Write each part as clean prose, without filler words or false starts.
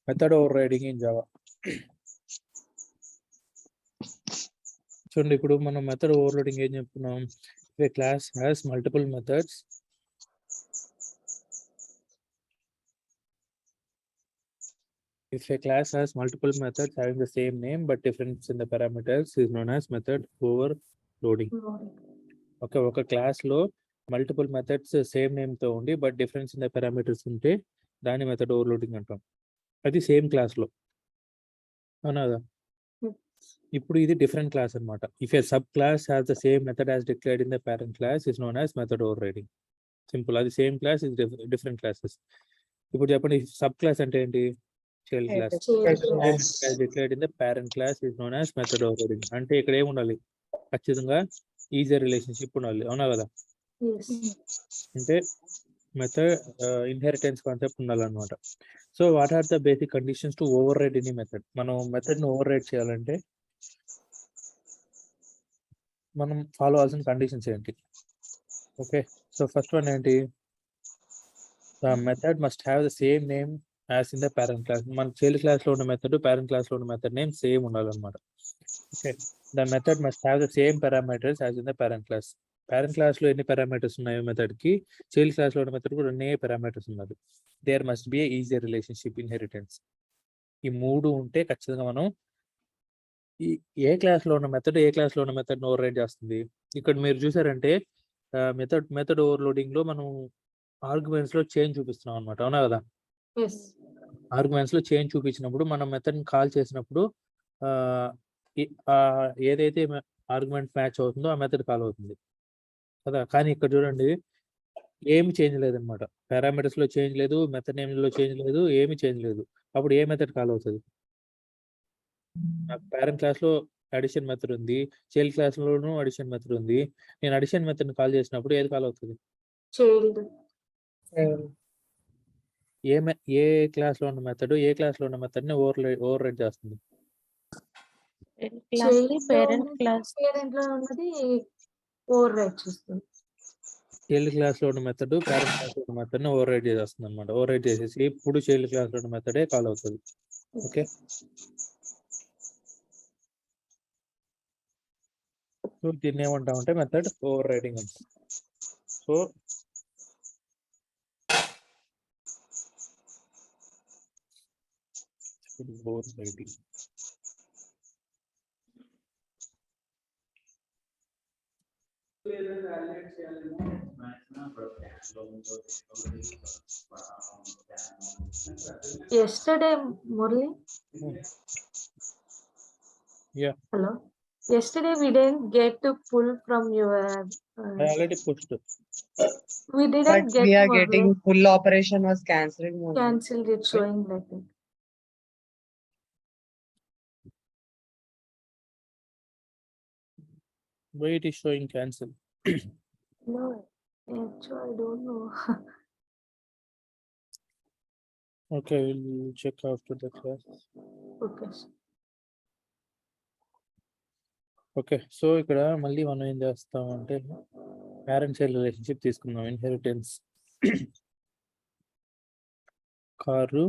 Method overriding in Java. చూడండి ఇప్పుడు మనం మెథడ్ ఓవర్లోడింగ్ ఏం చెప్తున్నాం. If a class has multiple methods, having the same name but difference in the parameters is known as method overloading. Okay, ఒక class లో multiple methods same name తో ఉండి but difference in the parameters ఉంటే దాని method overloading అంటాం. అది same class లో, అవునా కదా? ఇప్పుడు ఇది డిఫరెంట్ క్లాస్ అన్నమాట. If A sub class has the same method as declared in the parent class is known as method over riding. Simple. అది సేమ్ క్లాస్, ఇది డిఫరెంట్ క్లాసెస్. ఇప్పుడు చెప్పండి, సబ్ క్లాస్ అంటే ఏంటి? Child class. Declared in the parent class is known as method over riding. అంటే ఇక్కడ ఏమి ఉండాలి? ఖచ్చితంగా ఈజీ రిలేషన్షిప్ ఉండాలి, అవునా కదా? అంటే మెథడ్ ఇన్హెరిటెన్స్ కాన్సెప్ట్ ఉండాలన్నమాట. So what are the basic conditions to override any method? మనం మెథడ్ ను ఓవర్ రైడ్ చేయాలంటే మనం ఫాలో అవ్వాల్సిన కండిషన్స్ ఏంటి? ఓకే, సో ఫస్ట్ వన్ ఏంటి? The method must have the same name as in the parent class. మన child class లో ఉన్న మెథడ్ పేరెంట్ క్లాస్ లో ఉన్న మెథడ్ నేమ్ సేమ్ ఉండాలన్నమాట. Okay, the method must have the same parameters as in the parent class. Parent class లో ఎన్ని parameters ఉన్నాయో method కి, చైల్డ్ క్లాస్ లో ఉన్న మెథడ్ కూడా అన్ని పారామీటర్స్ ఉన్నది. There must be is a relationship, inheritance. ఈ మూడు ఉంటే ఖచ్చితంగా మనం ఏ క్లాస్ లో ఉన్న మెథడ్ ఏ క్లాస్ లో ఉన్న మెథడ్ ఓవర్ రైడ్ చేస్తుంది. ఇక్కడ మీరు చూసారంటే మెథడ్ ఓవర్లోడింగ్ లో మనం ఆర్గ్యుమెంట్స్ లో చేంజ్ చూపిస్తున్నాం అనమాట, అవునా కదా? ఆర్గ్యుమెంట్స్ లో చేంజ్ చూపించినప్పుడు మనం మెథడ్ కాల్ చేసినప్పుడు ఏదైతే ఆర్గ్యుమెంట్ మ్యాచ్ అవుతుందో ఆ మెథడ్ కాల్ అవుతుంది కదా. కానీ ఇక్కడ చూడండి, ఏమి చేంజ్ లేదనమాట. పారామీటర్స్ లో చేంజ్ లేదు, మెథడ్ నేమ్ లో చేంజ్ లేదు, ఏమి చేంజ్ లేదు. అప్పుడు ఏ మెథడ్ కాల్ అవుతుంది? నాకు పేరెంట్ క్లాస్ లో అడిషన్ మెథడ్ ఉంది, చైల్డ్ క్లాస్ లోను అడిషన్ మెథడ్ ఉంది. నేను అడిషన్ మెథడ్ కాల్ చేసినప్పుడు ఏది కాల్ అవుతుంది? ఏ క్లాస్ లో ఉన్న మెథడ్ ఏ క్లాస్ లో ఉన్న మెథడ్ ని ఓవర్ రైడ్ చేస్తుంది? పేరెంట్ లో ఉన్నది ఓవర్ రైడ్ చేస్తుంది. చైల్డ్ క్లాస్ లో ఉన్న మెథడ్ పేరెంట్ క్లాస్ లో ఉన్న మెథడ్ ని ఓవర్ రైడ్ చేస్తుంది అనమాట. ఓవర్ రైడ్ చేసేసి ఇప్పుడు చైల్డ్ క్లాస్ లో ఉన్న మెథడే కాల్ అవుతుంది. ఓకే, సో దీన్ని ఏమంటామంటే మెథడ్ ఓవర్ రైడింగ్ అని. So over riding Yesterday, Murli. Yeah. Hello. Yesterday we didn't get to pull from your. I already pushed. We didn't But get. we are Murli. getting full operation was cancelled. Cancelled. It's showing like that. Why it is showing cancel? No, actually I don't know. Okay, we'll check after the class. Okay. Okay, so ఇక్కడ మళ్ళీ మనం ఏం చేస్తాం అంటే parent child relationship తీసుకుందాం. Inheritance car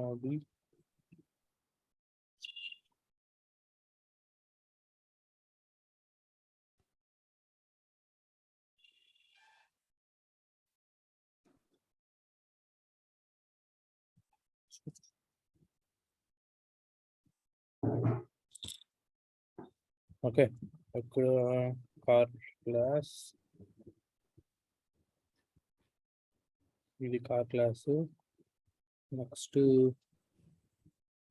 ఆడి okay, అక్కడ car class, ఇది car class. Next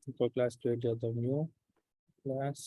ఇంకో క్లాస్ క్రియేట్ చేద్దాం, న్యూ క్లాస్.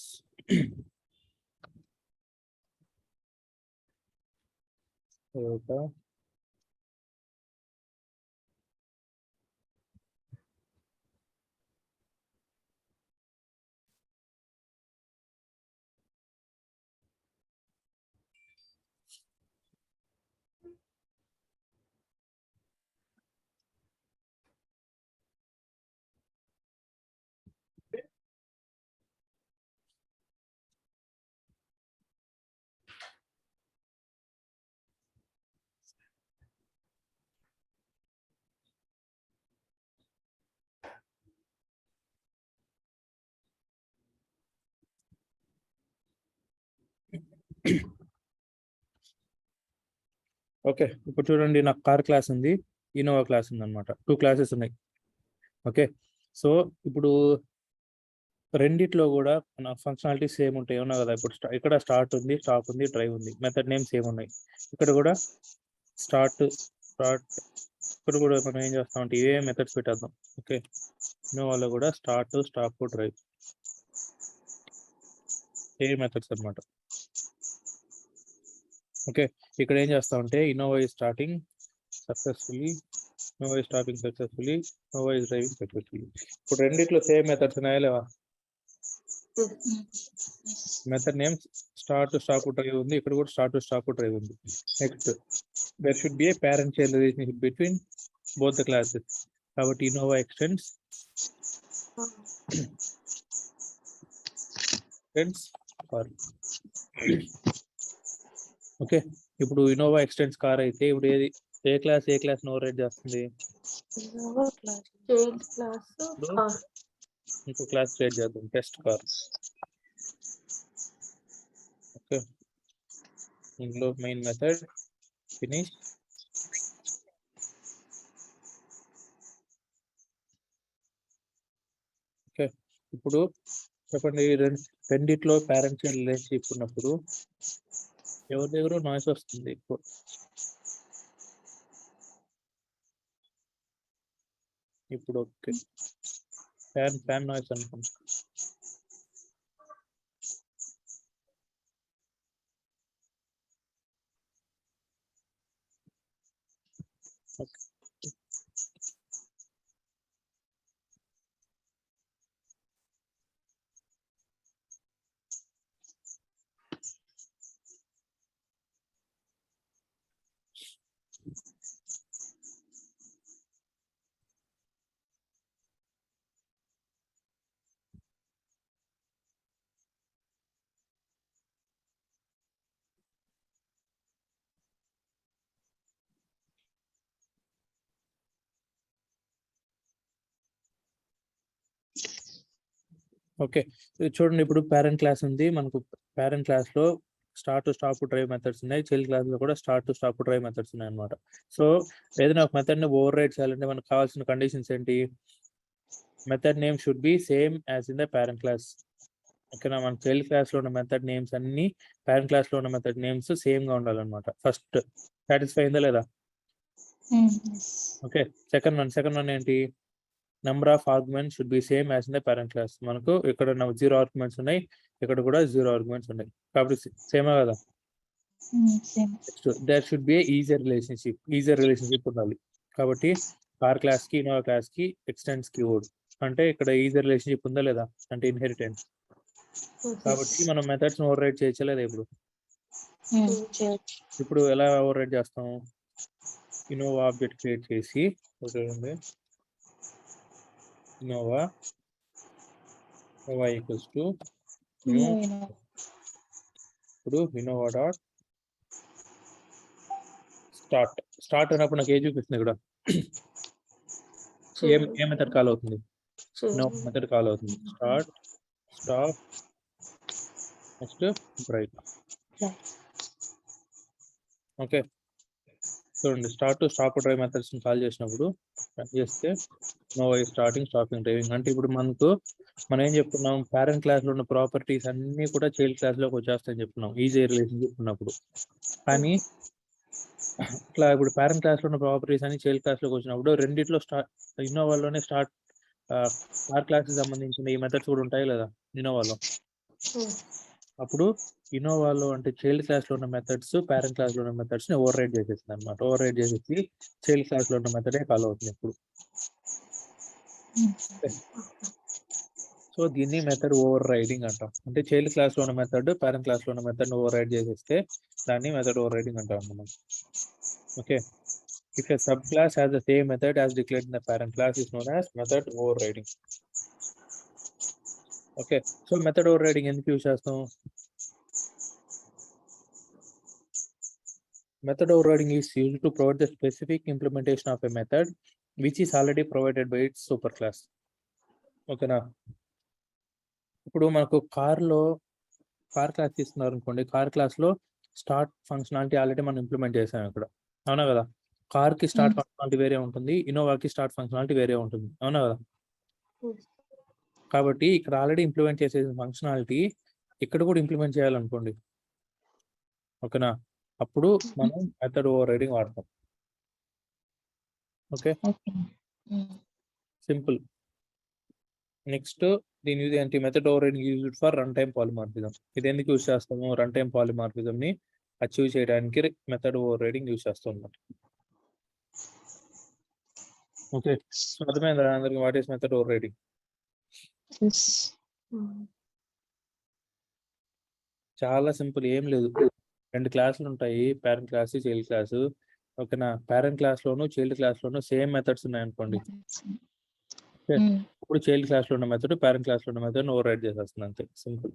ఓకే, ఇప్పుడు చూడండి, నాకు కార్ క్లాస్ ఉంది, ఇన్నోవా క్లాస్ ఉంది అనమాట. 2 క్లాసెస్ ఉన్నాయి. ఓకే, సో ఇప్పుడు రెండిట్లో కూడా మన ఫంక్షనాలిటీ సేమ్ ఉంటాయి, ఏమన్నా కదా. ఇప్పుడు ఇక్కడ స్టార్ట్ ఉంది, స్టాప్ ఉంది, డ్రైవ్ ఉంది, మెథడ్ నేమ్ సేమ్ ఉన్నాయి. ఇక్కడ కూడా స్టార్ట్ ఇక్కడ కూడా మనం ఏం చేస్తామంటే ఇవే మెథడ్స్ పెట్టేద్దాం. ఓకే, ఇన్నోవాలో కూడా start, stop, drive a methods అనమాట. ఓకే, ఇక్కడ ఏం చేస్తామంటే Innova is starting successfully, Innova is stopping successfully, Innova is driving successfully. ఇప్పుడు రెండిట్లో సేమ్ మెథడ్స్ ఉన్నాయా లేవా? Method name start, stop, drive ఉంది, ఇక్కడ కూడా స్టార్ట్, స్టాప్, డ్రైవ్ ఉంది. Next, there should be a parent child relationship between both the classes. కాబట్టి Innova extends car. Okay, ఇప్పుడు ఇన్నోవా ఎక్స్టెండ్స్ కార్ అయితే ఇప్పుడు ఏ క్లాస్ ఓవర్ రైడ్ చేస్తుంది? చైల్డ్ క్లాస్ ఇంకో క్లాస్ క్రియేట్ చేద్దాం, టెస్ట్ కార్. ఓకే, ఇందులో main method finish. Okay, ఇప్పుడు చెప్పండి, రెండిట్లో పేరెంట్స్ రిలేషన్షిప్ ఉన్నప్పుడు ఎవరి దగ్గర నాయిస్ వస్తుంది ఎక్కువ? ఇప్పుడు ఓకే, ఫ్యాన్ నాయిస్ అనుకుంటా. ఓకే, చూడండి, ఇప్పుడు పేరెంట్ క్లాస్ ఉంది మనకు. పేరెంట్ క్లాస్ లో స్టార్ట్, స్టాప్, డ్రైవ్ మెథడ్స్ ఉన్నాయి. చైల్డ్ క్లాస్ లో కూడా స్టార్ట్, స్టాప్, డ్రైవ్ మెథడ్స్ ఉన్నాయి అనమాట. సో ఏదైనా ఒక మెథడ్ ని ఓవర్ రైడ్ చేయాలంటే మనకు కావాల్సిన కండిషన్స్ ఏంటి? Method name should be same as in the parent class. ఇక్కడ మన చైల్డ్ క్లాస్ లో ఉన్న మెథడ్ నేమ్స్ అన్ని పేరెంట్ క్లాస్ లో ఉన్న మెథడ్ నేమ్స్ సేమ్ గా ఉండాలన్నమాట. ఫస్ట్ సాటిస్ఫై అయిందా లేదా? ఓకే, సెకండ్ వన్ ఏంటి? Number of arguments should be same as in the parent class. మనకు ఇక్కడ 0 ఆర్గ్యుమెంట్స్ ఉన్నాయి, ఇక్కడ కూడా 0 ఆర్గ్యుమెంట్స్ ఉన్నాయి, కాబట్టి సేమా కదా. Next, there should be is a relationship ఉండాలి. కాబట్టి కార్ క్లాస్ కి ఇన్నోవా క్లాస్ కి ఎక్స్టెండ్స్ కీవర్డ్ అంటే ఇక్కడ ఈజియర్ రిలేషన్షిప్ ఉందా లేదా అంటే ఇన్హెరిటెన్స్. కాబట్టి మనం మెథడ్స్ ఓవర్ రైడ్ చేయొచ్చా లేదా? ఇప్పుడు ఎలా ఓవర్ రైడ్ చేస్తాం? ఇన్నోవా ఆబ్జెక్ట్ క్రియేట్ చేసి ఇన్నోవా ఈక్వల్స్ టు న్యూ. ఇప్పుడు ఇన్నోవా డాట్ స్టార్ట్ అన్నప్పుడు నాకు ఏం చూపిస్తుంది ఇక్కడ? ఏ మెథడ్ కాల్ అవుతుంది? మెథడ్ కాల్ అవుతుంది. Start, stop, next drive. Okay, చూడండి, start, stop, drive methods call చేసినప్పుడు చేస్తే ఇన్నోవా స్టార్టింగ్, స్టాపింగ్, డ్రైవింగ్. అంటే ఇప్పుడు మనం ఏం చెప్తున్నాం? పేరెంట్ క్లాస్ లో ఉన్న ప్రాపర్టీస్ అన్ని కూడా చైల్డ్ క్లాస్ లోకి వచ్చేస్తాయని చెప్తున్నాం ఈజీ రిలేషన్షిప్ ఉన్నప్పుడు. కానీ ఇట్లా ఇప్పుడు పేరెంట్ క్లాస్ లో ఉన్న ప్రాపర్టీస్ అన్ని చైల్డ్ క్లాస్ లోకి వచ్చినప్పుడు రెండిట్లో ఇన్నోవాలోనే కార్ క్లాస్ కి సంబంధించిన ఈ మెథడ్స్ కూడా ఉంటాయి లేదా ఇన్నోవాలో? అప్పుడు ఇన్నోవాలో అంటే చైల్డ్ క్లాస్ లో ఉన్న మెథడ్స్ పేరెంట్ క్లాస్ లో ఉన్న మెథడ్స్ ని ఓవర్ రైడ్ చేసేస్తుంది అనమాట. ఓవర్ రైడ్ చేసేసి చైల్డ్ క్లాస్ లో ఉన్న మెథడే కాల్ అవుతుంది ఇప్పుడు. సో దీన్ని మెథడ్ ఓవర్ రైడింగ్ అంటాం. అంటే చైల్డ్ క్లాస్ లో ఉన్న మెథడ్ పేరెంట్ క్లాస్ లో ఉన్న మెథడ్ ఓవర్ రైడ్ చేసేస్తే దాన్ని మెథడ్ ఓవర్ రైడింగ్ అంటాం మనం. Okay, if a subclass has the same method as declared in the parent class is known as method overriding. Okay, so method over riding ఎందుకు use చేస్తాం? Method overriding is used to provide the specific implementation of a method which is already provided by its superclass. ఓకేనా? ఇప్పుడు మనకు కార్లో car class తీసుకున్నారు అనుకోండి, car class లో start functionality already మనం ఇంప్లిమెంట్ చేసాం ఇక్కడ, అవునా కదా? కార్ కి స్టార్ట్ ఫంక్షనాలిటీ వేరే ఉంటుంది, ఇన్నోవాకి స్టార్ట్ ఫంక్షనాలిటీ వేరే ఉంటుంది, అవునా కదా? కాబట్టి ఇక్కడ ఆల్రెడీ ఇంప్లిమెంట్ చేసే ఫంక్షనాలిటీ ఇక్కడ కూడా ఇంప్లిమెంట్ చేయాలనుకోండి, ఓకేనా? అప్పుడు మనం మెథడ్ ఓవర్ రైడింగ్ వాడతాం. Okay, simple. నెక్స్ట్ దీని యూజ్ ఏంటి? Method over riding used for run time polymorphism. ఇది ఎందుకు యూజ్ చేస్తాము? రన్ టైమ్ పాలిమార్ఫిజం ని అచీవ్ చేయడానికి మెథడ్ ఓవర్ రైడింగ్ యూజ్ చేస్తున్నాం. ఓకే, సో అర్థమైందా అందరికి what is method over riding? చాలా సింపుల్, ఏం లేదు. 2 క్లాసులు ఉంటాయి, పేరెంట్ క్లాస్, చైల్డ్ క్లాసు. ఓకేనా? పేరెంట్ క్లాస్ లోను చైల్డ్ క్లాస్ లోను సేమ్ మెథడ్స్ ఉన్నాయనుకోండి, ఇప్పుడు చైల్డ్ క్లాస్ లో ఉన్న మెథడ్ పేరెంట్ క్లాస్ లో ఉన్న మెథడ్ ఓవర్ రైడ్ చేసేస్తుంది, అంతే, సింపుల్.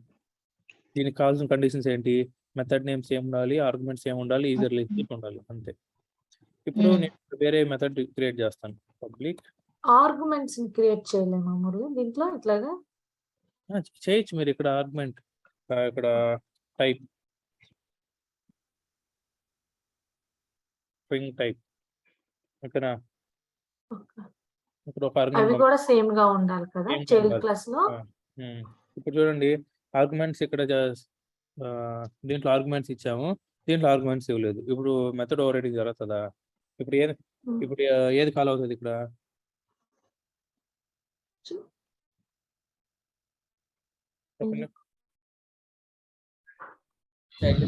దీనికి కావాల్సిన కండిషన్స్ ఏంటి? మెథడ్ నేమ్ సేమ్ ఉండాలి, ఆర్గ్యుమెంట్స్ సేమ్ ఉండాలి, ఈజీ రిలేషన్షిప్ ఉండాలి, అంతే. ఇప్పుడు నేను వేరే మెథడ్ క్రియేట్ చేస్తాను, పబ్లిక్. ఆర్గ్యుమెంట్స్ క్రియేట్ చేయలేమా మురళి దీంట్లో ఇట్లాగా? చేయొచ్చు మీరు. ఇక్కడ ఆర్గ్యుమెంట్, ఇక్కడ టైప్ స్ట్రింగ్ టైప్, ఓకేనా? ఇక్కడ ఒక అవి ఆర్గ్యుమెంట్ కూడా సేమ్ గా ఉండాలి కదా Same గా చైల్డ్ ఉండాలి. క్లాస్ లో? ఇప్పుడు చూడండి, ఆర్గ్యుమెంట్స్ ఇక్కడ దీంట్లో ఆర్గ్యుమెంట్స్ ఇచ్చాము, దీంట్లో ఆర్గ్యుమెంట్స్ ఇవ్వలేదు. ఇప్పుడు మెథడ్ ఓవర్ రైడింగ్ జరుగుతుందా? ఇప్పుడు ఏది కాల్ అవుతుంది ఇక్కడ? చెప్పండి. చైల్డ్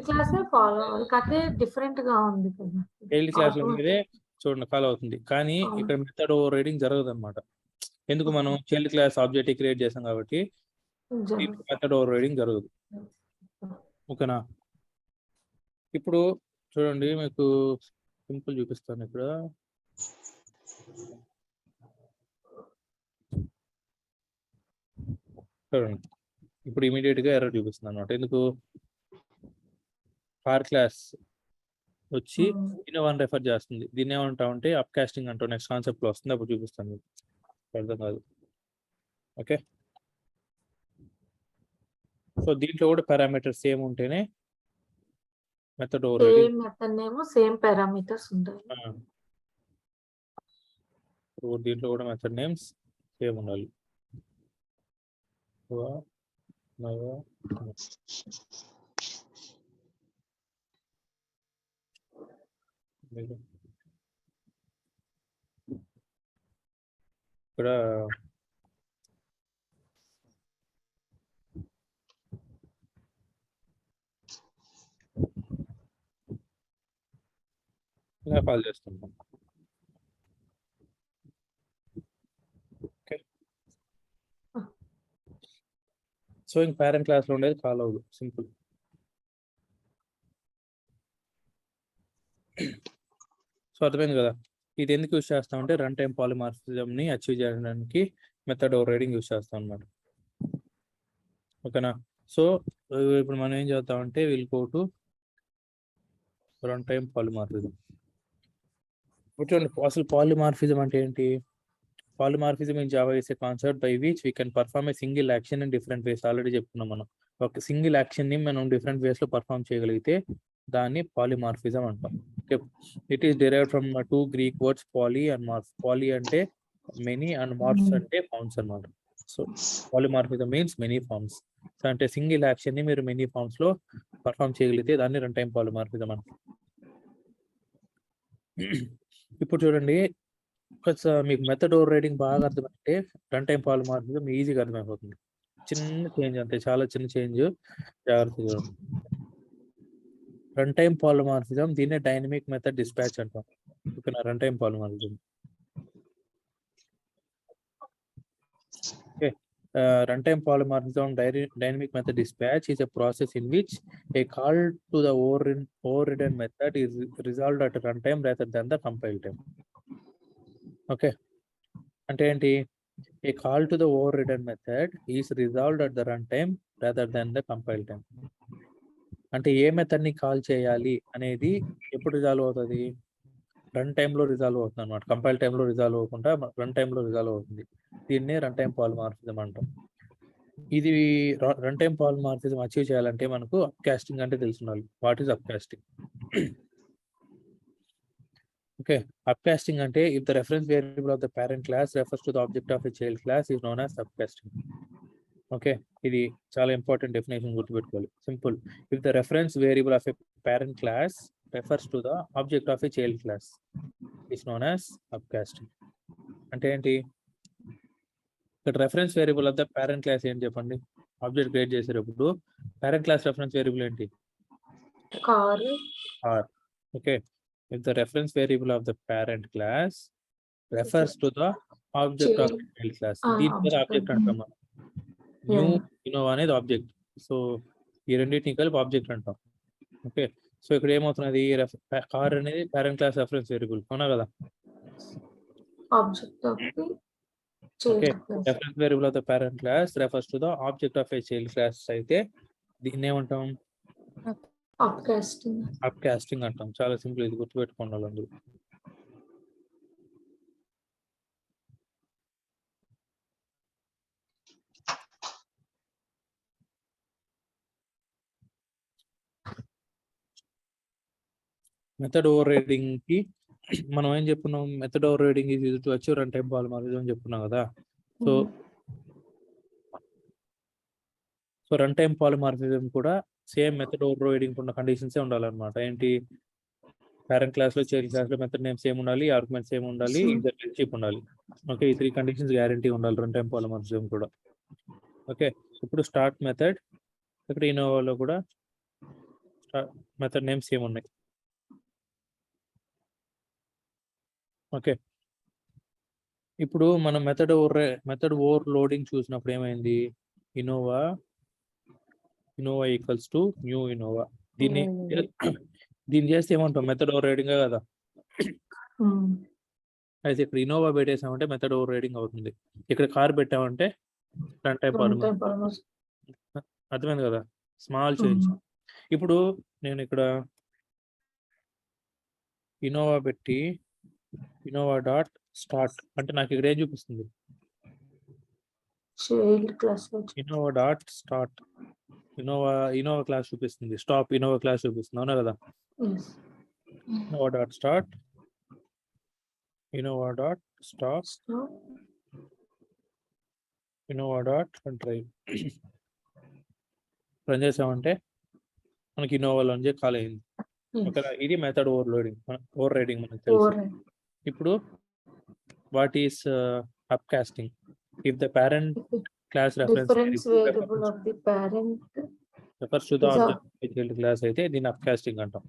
క్లాస్ ఫాలో అవ్వాలి, కాకపోతే డిఫరెంట్ గా ఉంది కదా. చైల్డ్ క్లాస్ లో మీదే చూడండి కాల్ అవుతుంది, కానీ ఇక్కడ మెథడ్ ఓవర్ రైడింగ్ జరగదు అనమాట. ఎందుకు? మనం చైల్డ్ క్లాస్ ఆబ్జెక్ట్ క్రియేట్ చేసాం కాబట్టి మెథడ్ ఓవర్ రైడింగ్ జరగదు, ఓకేనా? ఇప్పుడు చూడండి, మీకు సింపుల్ చూపిస్తాను ఇక్కడ. చూడండి, ఇప్పుడు ఇమీడియట్ గా ఎర్రర్ చూపిస్తుంది అనమాట. ఎందుకు? కార్ క్లాస్ వచ్చి ఇన్నోవాన్ రెఫర్ చేస్తుంది. దీన్ని ఏమంటామంటే అప్ కాస్టింగ్ అంటాం. నెక్స్ట్ కాన్సెప్ట్ లో వస్తుంది, అప్పుడు చూపిస్తాను మీకు, అర్థం కాదు. ఓకే, సో దీంట్లో కూడా పారామీటర్స్ సేమ్ ఉంటేనే method over riding. Same method name same parameters ఉండాలి. దీంట్లో కూడా మెథడ్ నేమ్స్ సేమ్ ఉండాలి. ఇక్కడ ఇలా కాల్ చేస్తుంటాం. ఓకే, సో ఇంక పేరెంట్ క్లాస్ లో ఉండేది కాల్ అవ్వదు, సింపుల్. సో అర్థమైంది కదా? ఇది ఎందుకు యూజ్ చేస్తామంటే రన్ టైమ్ పాలిమార్ఫిజం ని అచీవ్ చేయడానికి మెథడ్ ఓవర్ రైడింగ్ యూజ్ చేస్తాం అన్నమాట, ఓకేనా? సో ఇప్పుడు మనం ఏం చేద్దామంటే will go to run time polymorphism. చూడండి, అసలు పాలిమార్ఫిజం అంటే ఏంటి? Polymorphism in Java is a concept by which we can perform a single action in different ways. Already చెప్పుకున్నాం మనం, ఒక సింగిల్ యాక్షన్ ని మనం డిఫరెంట్ వేస్ లో పర్ఫార్మ్ చేయగలిగితే దాన్ని పాలిమార్ఫిజం అంటాం. It is derived from 2 Greek words poly and morph. Poly అంటే మెనీ అండ్ మార్ఫ్స్ అంటే ఫార్మ్స్ అన్నమాట. So polymorphism means many forms. So అంటే సింగిల్ యాక్షన్ ని మీరు మెనీ ఫార్మ్స్ లో పర్ఫార్మ్ చేయగలిగితే దాన్ని రన్ టైమ్ పాలిమార్ఫిజం అంటాం. ఇప్పుడు చూడండి, మీకు మెథడ్ ఓవర్ రైడింగ్ బాగా అర్థమైతే రన్ టైమ్ పాలిమార్ఫిజం ఈజీగా అర్థమైపోతుంది. చిన్న చేంజ్ అంతే, చాలా చిన్న చేంజ్, జాగ్రత్తగా. రన్ టైమ్ పాలిమార్ఫిజం దీన్నే డైనమిక్ మెథడ్ డిస్పాచ్ అంటాం, ఓకేనా? Run time polymorphism. Okay, runtime polymorphism dynamic method dispatch is a process in which a call to the overridden method is resolved at runtime rather than the compile time. Okay, అంటే ఏంటి? A call to the overridden method is resolved at the runtime rather than the compile time. అంటే ఏ method ని call చేయాలి అనేది ఎప్పుడు resolve అవుతుంది? Run time లో resolve అవుతుంది అనమాట. కంపైల్ టైమ్ లో రిజాల్వ్ అవ్వకుండా రన్ టైమ్ లో రిజాల్వ్ అవుతుంది. దీన్నే రన్ టైమ్ పాలిమార్ఫిజం అంటాం. ఇది రన్ టైమ్ పాలిమార్ఫిజం అచీవ్ చేయాలంటే మనకు అప్ కాస్టింగ్ అంటే తెలుసుండాలి. What is up casting? Okay, up casting అంటే if the reference variable of the parent class refers to the object of a child class is known as upcasting. Okay, ఇది చాలా important definition గుర్తుపెట్టుకోవాలి. Simple, if the reference variable of a parent class refers to the object of a child class is known as up casting. అంటే ఏంటి? ఇక్కడ reference variable of the parent class ఏంటి చెప్పండి? Object create చేసేటప్పుడు parent class reference variable ఏంటి? Car. R. Okay, if the reference variable of the parent class refers to the object of the child class, దీని పేరు object అంటాం మనం. New Innova అనేది object. So ఈ రెండింటిని కలిపి ఆబ్జెక్ట్ అంటాం. ఓకే, సో ఇక్కడ ఏమవుతున్నది? కార్ అనేది పేరెంట్ క్లాస్ రెఫరెన్స్ వేరియబుల్, అవునా కదా? Object of the okay, child class. Reference variable of the parent class refers to the object of a child class అయితే దీన్ని ఏమంటాం? Up casting. అప్ కాస్టింగ్ అంటాం. చాలా simple, ఇది గుర్తుపెట్టుకోండి వాళ్ళందరూ. మెథడ్ ఓవర్ రైడింగ్ కి మనం ఏం చెప్పుకున్నాం? Method overriding is used to achieve run time polymorphism అని చెప్పుకున్నాం కదా. సో రన్ టైమ్ పాలిమార్ఫిజం కూడా సేమ్ మెథడ్ ఓవర్ రైడింగ్ ఉన్న కండిషన్స్ ఉండాలన్నమాట. ఏంటి? పేరెంట్ క్లాస్ లో చైల్డ్ క్లాస్ లో మెథడ్ నేమ్ సేమ్ ఉండాలి, ఆర్గ్యుమెంట్ సేమ్ ఉండాలి, రిలేషన్షిప్ ఉండాలి. ఓకే, ఈ 3 కండిషన్స్ గ్యారంటీ ఉండాలి రన్ టైమ్ పాలిమార్ఫిజం కూడా. ఓకే, ఇప్పుడు స్టార్ట్ మెథడ్, ఇక్కడ ఇన్నోవాలో కూడా మెథడ్ నేమ్ సేమ్ ఉన్నాయి. ఓకే, ఇప్పుడు మనం మెథడ్ ఓవర్ లోడింగ్ చూసినప్పుడు ఏమైంది? Innova equals to new Innova. దీన్ని చేస్తే ఏమంటాం? మెథడ్ ఓవర్ రైడింగ్ కదా. అయితే ఇక్కడ ఇన్నోవా పెట్టేసామంటే మెథడ్ ఓవర్ రైడింగ్ అవుతుంది. ఇక్కడ కార్ పెట్టామంటే రన్ టైమ్ పాలిమార్ఫిజం. అర్థమైంది కదా? Small change. ఇప్పుడు నేను ఇక్కడ ఇన్నోవా పెట్టి ఇన్నోవా డాట్ స్టార్ట్ అంటే నాకు ఇక్కడ ఏం చూపిస్తుంది? Child class. Innova dot start Innova class చూపిస్తుంది. స్టాప్ ఇన్నోవా క్లాస్ చూపిస్తుంది, అవునా కదా? Innova dot start Innova dot stop Innova dot drive run చేసామంటే మనకి ఇన్నోవాలోంచి కాల్ అయింది. ఓకేనా? ఇది మెథడ్ ఓవర్ రైడింగ్ మనకు తెలుసు. ఇప్పుడు what is up casting? If the parent class reference variable of the parent refers to the object of the child class అయితే దీన్ని అప్ కాస్టింగ్ అంటాం.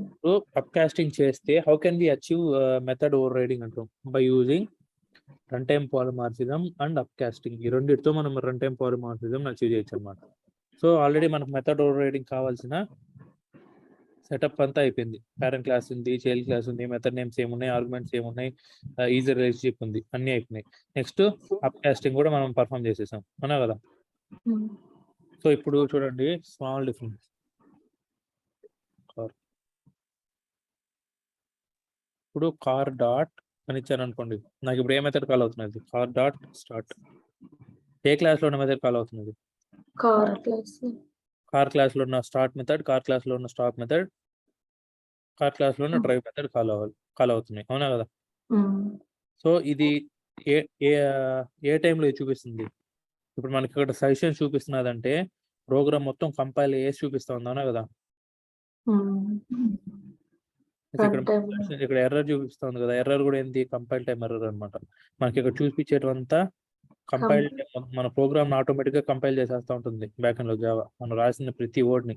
ఇప్పుడు అప్ కాస్టింగ్ చేస్తే how can we achieve method overriding అంటాం? By using run time polymorphism and upcasting. ఈ రెండింటితో మనం run time polymorphism achieve చేయొచ్చు అనమాట. సో ఆల్రెడీ మనకు మెథడ్ ఓవర్ రైడింగ్ కావాల్సిన సెటప్ అంతా అయిపోయింది. పేరెంట్ క్లాస్ ఉంది, చైల్డ్ క్లాస్ ఉంది, మెథడ్ నేమ్స్ ఏమున్నాయి, ఆర్గ్యుమెంట్స్ ఏమున్నాయి, ఈజీ రిలేషన్షిప్ ఉంది, అన్ని అయిపోయినాయి. నెక్స్ట్ అప్ కాస్టింగ్ కూడా మనం పర్ఫామ్ చేసేసాం, అవునా కదా? సో ఇప్పుడు చూడండి స్మాల్ డిఫరెన్స్. ఇప్పుడు కార్ డాట్ అని ఇచ్చాను అనుకోండి, నాకు ఇప్పుడు ఏ మెథడ్ కాల్ అవుతున్నది? Car dot start. ఏ క్లాస్ లో ఉన్న మెథడ్ కాల్ అవుతున్నది? కార్ క్లాస్ లో ఉన్న స్టార్ట్ మెథడ్, కార్ క్లాస్ లో ఉన్న స్టాప్ మెథడ్, కార్ క్లాస్ లో ఉన్న డ్రైవ్ మెథడ్ కాల్ అవుతున్నాయి, అవునా కదా? సో ఇది ఏ టైంలో చూపిస్తుంది? ఇప్పుడు మనకి ఇక్కడ సజెషన్ చూపిస్తున్నదంటే ప్రోగ్రామ్ మొత్తం కంపైల్ చేసి చూపిస్తా ఉంది, అవునా కదా? ఇక్కడ ఎర్రర్ చూపిస్తుంది కదా. ఎర్రర్ కూడా ఏంటి? కంపైల్ టైం ఎర్రర్ అనమాట. మనకి ఇక్కడ చూపించేటంతా కంపైల్ మన ప్రోగ్రామ్ ఆటోమేటిక్ గా కంపైల్ చేసేస్తూ ఉంటుంది బ్యాక్ ఎండ్ లో జావా, మనం రాసిన ప్రతి వర్డ్ ని.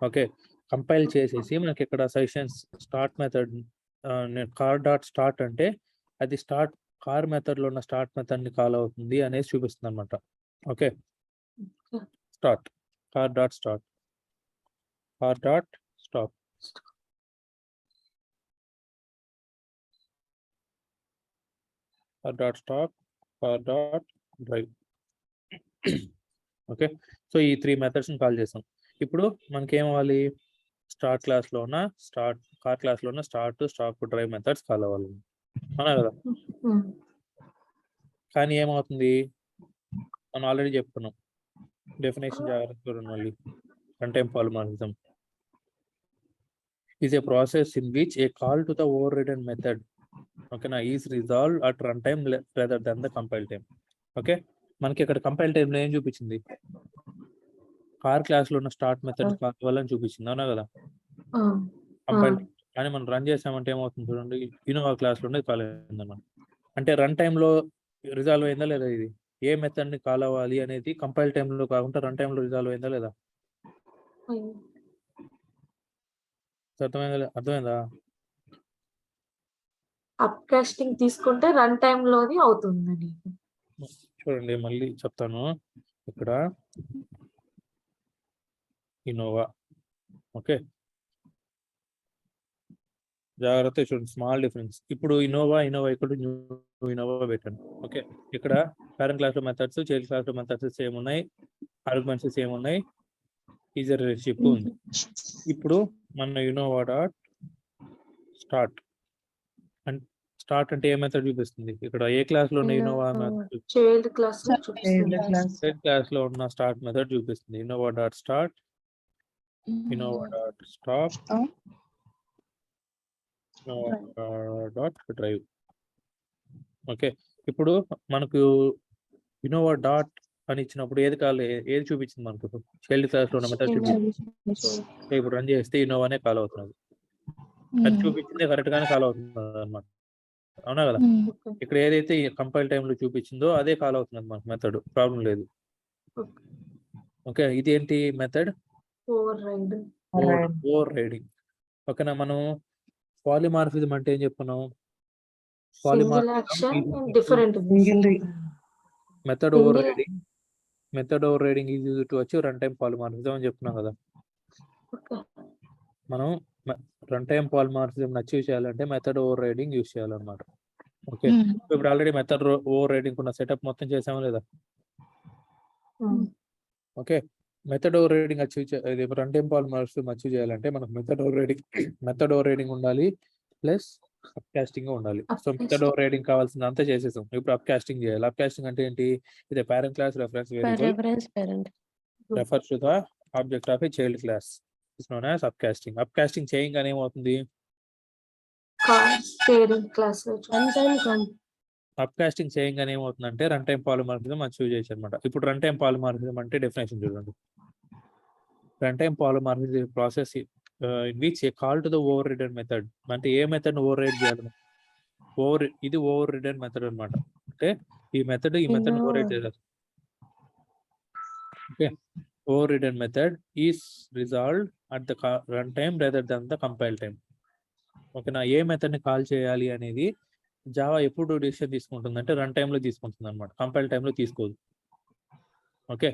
ఓకే, కంపైల్ చేసేసి మనకి ఇక్కడ suggestions start method car dot start అంటే అది స్టార్ట్ కార్ మెథడ్ లో ఉన్న స్టార్ట్ మెథడ్ ని కాల్ అవుతుంది అనేసి చూపిస్తుంది అనమాట. Okay, start car dot start car dot stop car dot stop car dot drive. Okay, so ఈ 3 మెథడ్స్ ని కాల్ చేసాం. ఇప్పుడు మనకి ఏమవ్వాలి? స్టార్ట్ క్లాస్ లో ఉన్న కార్ క్లాస్ లో ఉన్న start, stop, drive methods call అవ్వాలి, అవునా కదా? కానీ ఏమవుతుంది? మనం ఆల్రెడీ చెప్పుకున్నాం డెఫినేషన్ జాగ్రత్త చూడండి మళ్ళీ. Runtime polymorphism is a process in which a call to the overridden method is resolved at runtime rather than the compile time. Okay, మనకి ఇక్కడ కంపైల్ టైంలో ఏం చూపించింది? కార్ క్లాస్ లో ఉన్న స్టార్ట్ మెథడ్ కాల్ అవ్వాలని చూపించింది, అవునా కదా? కంపైల్ కానీ మనం రన్ చేసామంటే ఏమవుతుంది చూడండి, ఇన్నోవా క్లాస్ లో కాల్ అయిందన్నమాట. అంటే రన్ టైంలో రిజాల్వ్ అయిందా లేదా? ఇది ఏ మెథడ్ ని కాల్ అవ్వాలి అనేది కంపైల్ టైంలో కాకుండా రన్ టైంలో రిజాల్వ్ అయిందా లేదా? అర్థమైందా? అప్ కాస్టింగ్ తీసుకుంటే రన్ టైమ్ లోని అవుతుందని. చూడండి మళ్ళీ చెప్తాను. ఇక్కడ ఇన్నోవా, ఓకే, జాగ్రత్త చూడండి, స్మాల్ డిఫరెన్స్. ఇప్పుడు ఇన్నోవా ఇక్కడ ఇన్నోవా పెట్టండి. ఓకే, ఇక్కడ పేరెంట్ క్లాస్ లో మెథడ్స్, చైల్డ్ క్లాస్ లో మెథడ్స్ సేమ్ ఉన్నాయి, ఆర్గ్యుమెంట్స్ సేమ్ ఉన్నాయి, ఈజర్ రిలేషన్షిప్ ఉంది. ఇప్పుడు మన ఇన్నోవా డాట్ స్టార్ట్ అంటే ఏ మెథడ్ చూపిస్తుంది? ఇక్కడ ఏ క్లాస్ లో ఉన్న ఇన్నోవా మెథడ్, చైల్డ్ క్లాస్ లో చైల్డ్ క్లాస్ లో ఉన్న స్టార్ట్ మెథడ్ చూపిస్తుంది. Innova dot start, Innova dot stop, dot drive. Okay, ఇప్పుడు మనకు ఇన్నోవా డాట్ అని ఇచ్చినప్పుడు ఏది చూపించింది మనకు? చైల్డ్ క్లాస్ లో ఉన్న మెథడ్ చూపించింది. ఇప్పుడు రన్ చేస్తే ఇన్నోవానే కాల్ అవుతున్నది. అది చూపించిందే కరెక్ట్ గానే కాల్ అవుతుంది అన్నమాట, అవునా కదా? ఇక్కడ ఏదైతే కంపైల్ టైంలో చూపించిందో అదే కాల్ అవుతుంది మనకు మెథడ్, ప్రాబ్లం లేదు. ఓకే, ఇది ఏంటి మెథడ్? Over riding. ఓకేనా, మనం పాలిమార్ఫిజం అంటే ఏం చెప్పుకున్నాం? Method overriding is used to achieve run time polymorphism అని చెప్తున్నాం కదా. మనం రన్ టైమ్ పాలిమార్ఫిజం అచీవ్ చేయాలంటే మెథడ్ ఓవర్ రైడింగ్ యూజ్ చేయాలన్నమాట. ఓకే, ఇప్పుడు ఆల్రెడీ మెథడ్ ఓవర్ రైడింగ్ ఉన్న సెటప్ మొత్తం చేసామా లేదా? Okay, method overriding run time polymorphism achieve చేయాలంటే మనకు మెథడ్ ఓవర్ రైడింగ్ ఉండాలి, ప్లస్ అప్ కాస్టింగ్ ఉండాలి. సో మెథడ్ ఓవర్ రైడింగ్ కావాల్సింది అంతా చేసేసాం. ఇప్పుడు అప్ కాస్టింగ్ చేయాలి. అప్ కాస్టింగ్ అంటే ఏంటి? ఇది parent class reference variable refers to the object of a child class is known as upcasting. Upcasting చేయగానే ఏమవుతుంది? అప్కాస్టింగ్ చేయగానే ఏమవుతుందంటే రన్ టైమ్ పాలిమార్ఫిజం అచీవ్ చేయొచ్చు అనమాట. ఇప్పుడు రన్ టైమ్ పాలిమార్ఫిజం అంటే డెఫినేషన్ చూడండి. Run time polymorphism process in which A call to the over ridden method. అంటే ఏ మెథడ్ ఓవర్ రైడ్ చేయాలి? ఇది ఓవర్ రిడెన్ మెథడ్ అనమాట. అంటే ఈ మెథడ్ ఓవర్ రైడ్ చేయాలి. Okay, overridden method is resolved at the runtime rather than the compile time. ఓకేనా, ఏ method ని call చేయాలి అనేది జావా ఎప్పుడు డిసిషన్ తీసుకుంటుంది అంటే రన్ టైమ్ లో తీసుకుంటుంది అనమాట, కంపైల్ టైమ్ లో తీసుకోదు. ఓకే,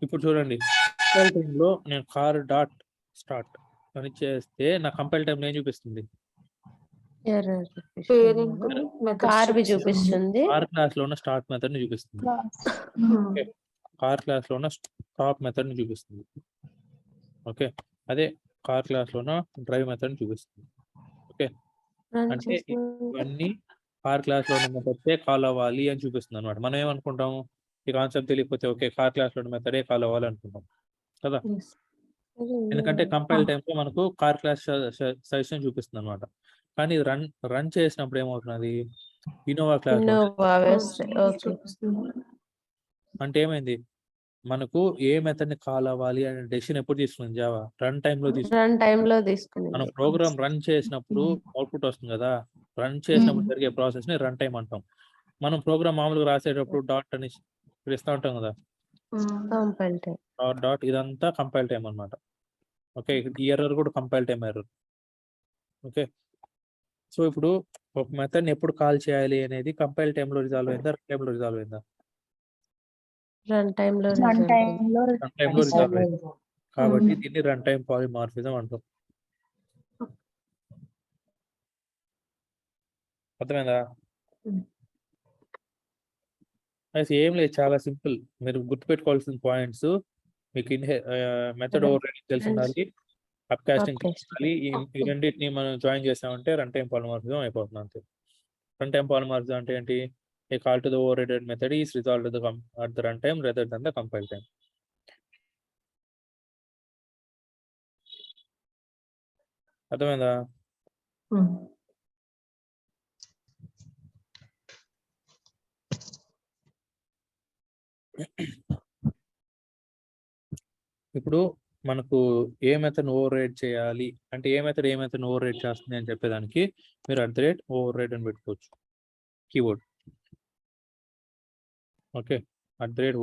ఇప్పుడు చూడండి, కంపైల్ టైమ్ లో నేను కార్ డాట్ స్టార్ట్ అని చేస్తే నా కంపైల్ టైమ్ ఏం చూపిస్తుంది? కార్ క్లాస్ లో ఉన్న స్టార్ట్ మెథడ్ ని చూపిస్తుంది. కార్ క్లాస్ లో ఉన్న స్టాప్ మెథడ్ ని చూపిస్తుంది. ఓకే, అదే కార్ క్లాస్ లో ఉన్న డ్రైవ్ మెథడ్ ని చూపిస్తుంది. ఓకే, అంటే ఇవన్నీ కార్ క్లాస్ లో ఉన్న మెథడ్సే కాల్ అవ్వాలి అని చూపిస్తుంది అనమాట. మనం ఏమనుకుంటాము, ఈ కాన్సెప్ట్ తెలియకపోతే ఓకే కార్ క్లాస్ లో ఉన్న మెథడే కాల్ అవ్వాలి అనుకుంటాం కదా. ఎందుకంటే కంపైల్ టైమ్ లో మనకు కార్ క్లాస్ సజెషన్ చూపిస్తుంది అనమాట. కానీ రన్ చేసినప్పుడు ఏమవుతున్నది? ఇన్నోవా క్లాస్ అంటే ఏమైంది? మనకు ఏ మెథడ్ ని కాల్ అవ్వాలి అనే డెసిషన్ ఎప్పుడు తీసుకుంది జావా? రన్ టైమ్ లో తీసుకుంది. మనం ప్రోగ్రామ్ రన్ చేసినప్పుడు అవుట్పుట్ వస్తుంది కదా, రన్ చేసినప్పుడు జరిగే ప్రాసెస్ ని రన్ టైమ్ అంటాం. మనం ప్రోగ్రామ్ మామూలుగా రాసేటప్పుడు డాట్ అని ఇస్తా ఉంటాం కదా, డాట్ ఇదంతా కంపైల్ టైమ్ అన్నమాట. ఓకే, ఈ ఎర్రర్ కూడా compile time error. Okay, so ఇప్పుడు ఒక మెథడ్ ని ఎప్పుడు కాల్ చేయాలి అనేది కంపైల్ టైమ్ లో రిజాల్వ్ అయిందా, రన్ టైమ్ లో రిజాల్వ్ అయిందా? రన్ టైమ్ లో రిజాల్వ్ అయింది. కాబట్టి దీన్ని రన్ టైమ్ పాలిమార్ఫిజం అంటాం. అర్థమైందా? అయితే ఏం లేదు, చాలా సింపుల్. మీరు గుర్తుపెట్టుకోవాల్సిన పాయింట్స్, మీకు మెథడ్ ఓవర్ రైడింగ్ తెలిసి ఉండాలి, అప్ కాస్టింగ్ తెలిసి ఉండాలి. ఈ రెండింటిని మనం జాయిన్ చేసామంటే రన్ టైమ్ పాలిమార్ఫిజం అయిపోతుంది అంతే. రన్ టైమ్ పాలిమార్ఫిజం అంటే ఏంటి? A call to the overridden method is resolved at the runtime rather than the compile time. అర్థమైందా? ఇప్పుడు మనకు ఏ మెథడ్ ఓవర్ రైడ్ చేయాలి అంటే ఏ మెథడ్ ఓవర్ రైడ్ చేస్తుంది అని చెప్పేదానికి మీరు ఓవర్ రైడ్ అని పెట్టుకోవచ్చు keyword. Okay,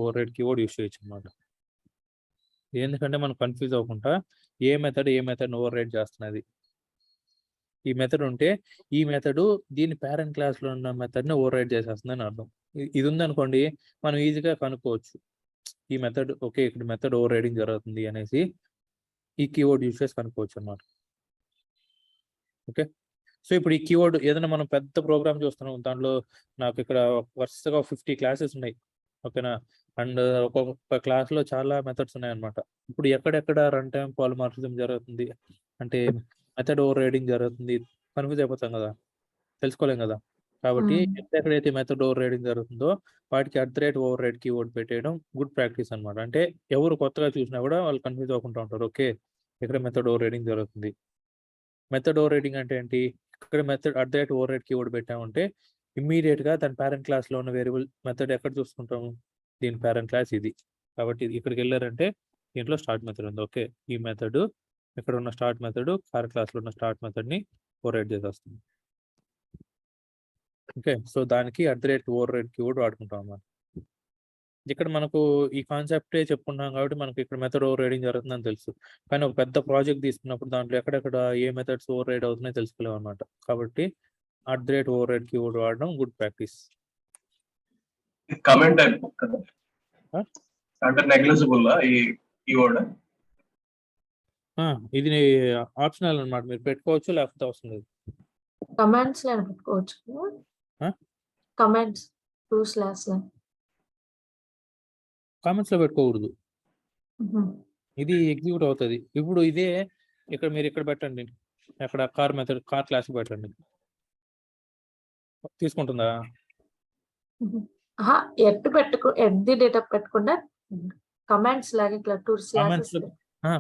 override keyword use చేయొచ్చు అనమాట. ఎందుకంటే మనం కన్ఫ్యూజ్ అవ్వకుండా ఏ మెథడ్ ఓవర్ రైడ్ చేస్తున్నది. ఈ మెథడ్ ఉంటే ఈ మెథడ్ దీని పేరెంట్ క్లాస్ లో ఉన్న మెథడ్ ని ఓవర్ రైడ్ చేసేస్తుంది అని అర్థం. ఇది ఉందనుకోండి మనం ఈజీగా కనుక్కోవచ్చు ఈ మెథడ్ ఓకే ఇక్కడ మెథడ్ ఓవర్ రైడింగ్ జరుగుతుంది అనేసి ఈ కీవర్డ్ యూస్ చేసి కనుక్కోవచ్చు అనమాట. ఓకే, సో ఇప్పుడు ఈ కీవర్డ్ ఏదైనా మనం పెద్ద ప్రోగ్రామ్ చూస్తున్నాం, దాంట్లో నాకు ఇక్కడ వరుసగా 50 క్లాసెస్ ఉన్నాయి. ఓకేనా, అండ్ ఒక్కొక్క క్లాస్ లో చాలా మెథడ్స్ ఉన్నాయి అనమాట. ఇప్పుడు ఎక్కడెక్కడ రన్ టైమ్ పాలిమార్ఫిజం జరుగుతుంది అంటే మెథడ్ ఓవర్ రైడింగ్ జరుగుతుంది కన్ఫ్యూజ్ అయిపోతాం కదా, తెలుసుకోలేం కదా. కాబట్టి ఎక్కడైతే మెథడ్ ఓవర్ రైడింగ్ జరుగుతుందో వాటికి ఓవర్ రైడ్ కీవర్డ్ పెట్టేయడం గుడ్ ప్రాక్టీస్ అనమాట. అంటే ఎవరు కొత్తగా చూసినా కూడా వాళ్ళు కన్ఫ్యూజ్ అవ్వకుండా ఉంటారు. ఓకే, ఇక్కడ మెథడ్ ఓవర్ రైడింగ్ జరుగుతుంది. మెథడ్ ఓవర్ రైడింగ్ అంటే ఏంటి? ఇక్కడ మెథడ్ ఓవర్ రైడ్ కీవర్డ్ పెట్టామంటే ఇమ్మీడియట్ గా దాని పేరెంట్ క్లాస్ లో ఉన్న వేరియబుల్ మెథడ్ ఎక్కడ చూసుకుంటాము? దీని పేరెంట్ క్లాస్ ఇది. కాబట్టి ఇక్కడికి వెళ్ళారంటే దీంట్లో స్టార్ట్ మెథడ్ ఉంది. ఓకే, ఈ మెథడ్ ఇక్కడ ఉన్న స్టార్ట్ మెథడ్ పేరెంట్ క్లాస్ లో ఉన్న స్టార్ట్ మెథడ్ ని ఓవర్ రైడ్ చేసేస్తుంది. ఓకే, సో దానికి ఓవర్ రైడ్ కీవర్డ్ వాడుకుంటాం అన్నమాట. ఇక్కడ మనకు ఈ కాన్సెప్టే చెప్పుకుంటాం కాబట్టి మనకి ఇక్కడ మెథడ్ ఓవర్ రైడింగ్ జరుగుతుందని తెలుసు. కానీ ఒక పెద్ద ప్రాజెక్ట్ తీసుకున్నప్పుడు దాంట్లో ఎక్కడెక్కడ ఏ మెథడ్స్ ఓవర్ రైడ్ అవుతున్నాయో తెలుసుకోలేము అనమాట. కాబట్టి ఓవర్ రైడ్ కీవర్డ్ వాడడం గుడ్ ప్రాక్టీస్. కమెంట్ అయిపోతుంది అంటే నెగ్లిజిబుల్ ఈ కీవర్డ్. ఇది ఆప్షనల్ అన్నమాట, మీరు పెట్టుకోవచ్చు లేకపోతే అవసరం లేదు. కమాండ్స్ లో పెట్టుకోవచ్చు. కమాండ్స్ 2/. కామెంట్స్ లో పెట్టుకోకూడదు, ఇది ఎగ్జిక్యూట్ అవుతుంది. ఇప్పుడు ఇదే ఇక్కడ మీరు ఇక్కడ పెట్టండి, అక్కడ కార్ మెథడ్ కార్ క్లాస్ పెట్టండి, తీసుకుంటుందా? ఎడ్ది డేటా పెట్టకుండా కమాండ్స్ లాగా ఇట్లా 2/.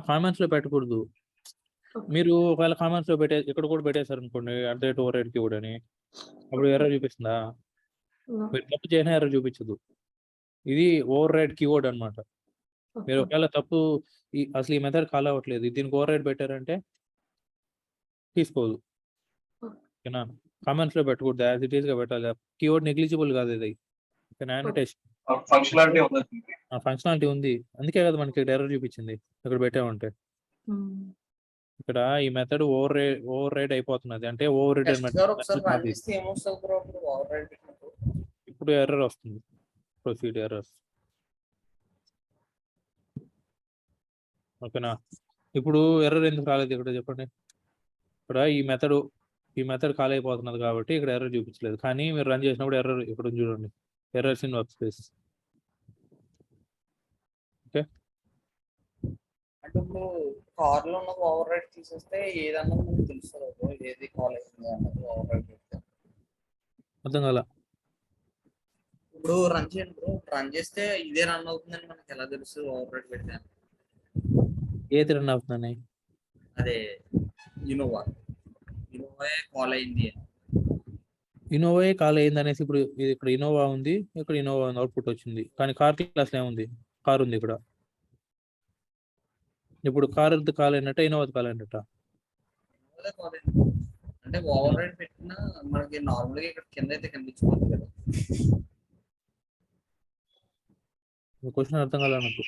కామెంట్స్ లో పెట్టకూడదు. మీరు ఒకవేళ కామెంట్స్ లో ఇక్కడ కూడా పెట్టేశారు అనుకోండి ఓవర్ రైడ్ కీవర్డ్ అని, అప్పుడు ఎర్రర్ చూపిస్తుందా? మీరు తప్పు చేసినా ఎర్రర్ చూపించదు. ఇది ఓవర్ రైడ్ కీవర్డ్ అనమాట. మీరు ఒకవేళ తప్పు అసలు ఈ మెథడ్ కాల్ అవ్వట్లేదు, దీనికి ఓవర్ రైడ్ పెట్టారంటే తీసుకోదు. ఓకేనా, కామెంట్స్ లో పెట్టకూడదు, యాజ్ ఇట్ ఈస్ గా పెట్టాలి. కీవర్డ్ నెగ్లిజిబుల్ కాదు ఇది, ఫంక్షనాలిటీ ఉంది. అందుకే కదా మనకి ఎర్రర్ చూపించింది ఇక్కడ పెట్టామంటే. ఇక్కడ ఈ మెథడ్ ఓవర్ రైడ్ అయిపోతున్నది అంటే ఓవర్ రైడ్ ఇప్పుడు ఎర్రర్ వస్తుంది, ప్రొసీడ్ ఎర్రర్స్. ఓకేనా, ఇప్పుడు ఎర్రర్ ఎందుకు రాలేదు ఇక్కడ చెప్పండి? ఇక్కడ ఈ మెథడ్ కాల్ అయిపోతున్నది కాబట్టి ఇక్కడ ఎర్రర్ చూపించలేదు. కానీ మీరు రన్ చేసినప్పుడు ఎర్రర్ ఇక్కడ చూడండి, errors in work space. Okay, అంటే ఇప్పుడు కార్ లో ఉన్న ఓవర్ రైడ్ తీసేస్తే ఏదన్నా మనకు తెలుస్తుంది, ఏది కాల్ అవుతుంది అన్నది ఓవర్ రైడ్ పెడితే. అర్థం కాల? ఇప్పుడు రన్ చేయండి బ్రో, రన్ చేస్తే ఇదే రన్ అవుతుందని మనకి ఎలా తెలుసు ఓవర్ రైడ్ పెడితే? ఏది రన్ అవుతుందని? అదే ఇన్నోవా కాల్ అయింది. ఇన్నోవా కాల్ అయింది అనేసి ఇప్పుడు ఇక్కడ ఇన్నోవా ఉంది, ఇక్కడ ఇన్నోవా అవుట్పుట్ వచ్చింది. కానీ కార్ క్లాస్ లో ఏముంది? కార్ ఉంది ఇక్కడ. ఇప్పుడు కార్ కాల్ అయినట్ట, ఇన్నోవా కాల్ అయినట్ట? అంటే ఓవర్ రైడ్ పెట్టినా మనకి నార్మల్ గా ఇక్కడ కింద అయితే కనిపించుకోవచ్చు కదా. క్వశ్చన్ అర్థం కాలే నాకు.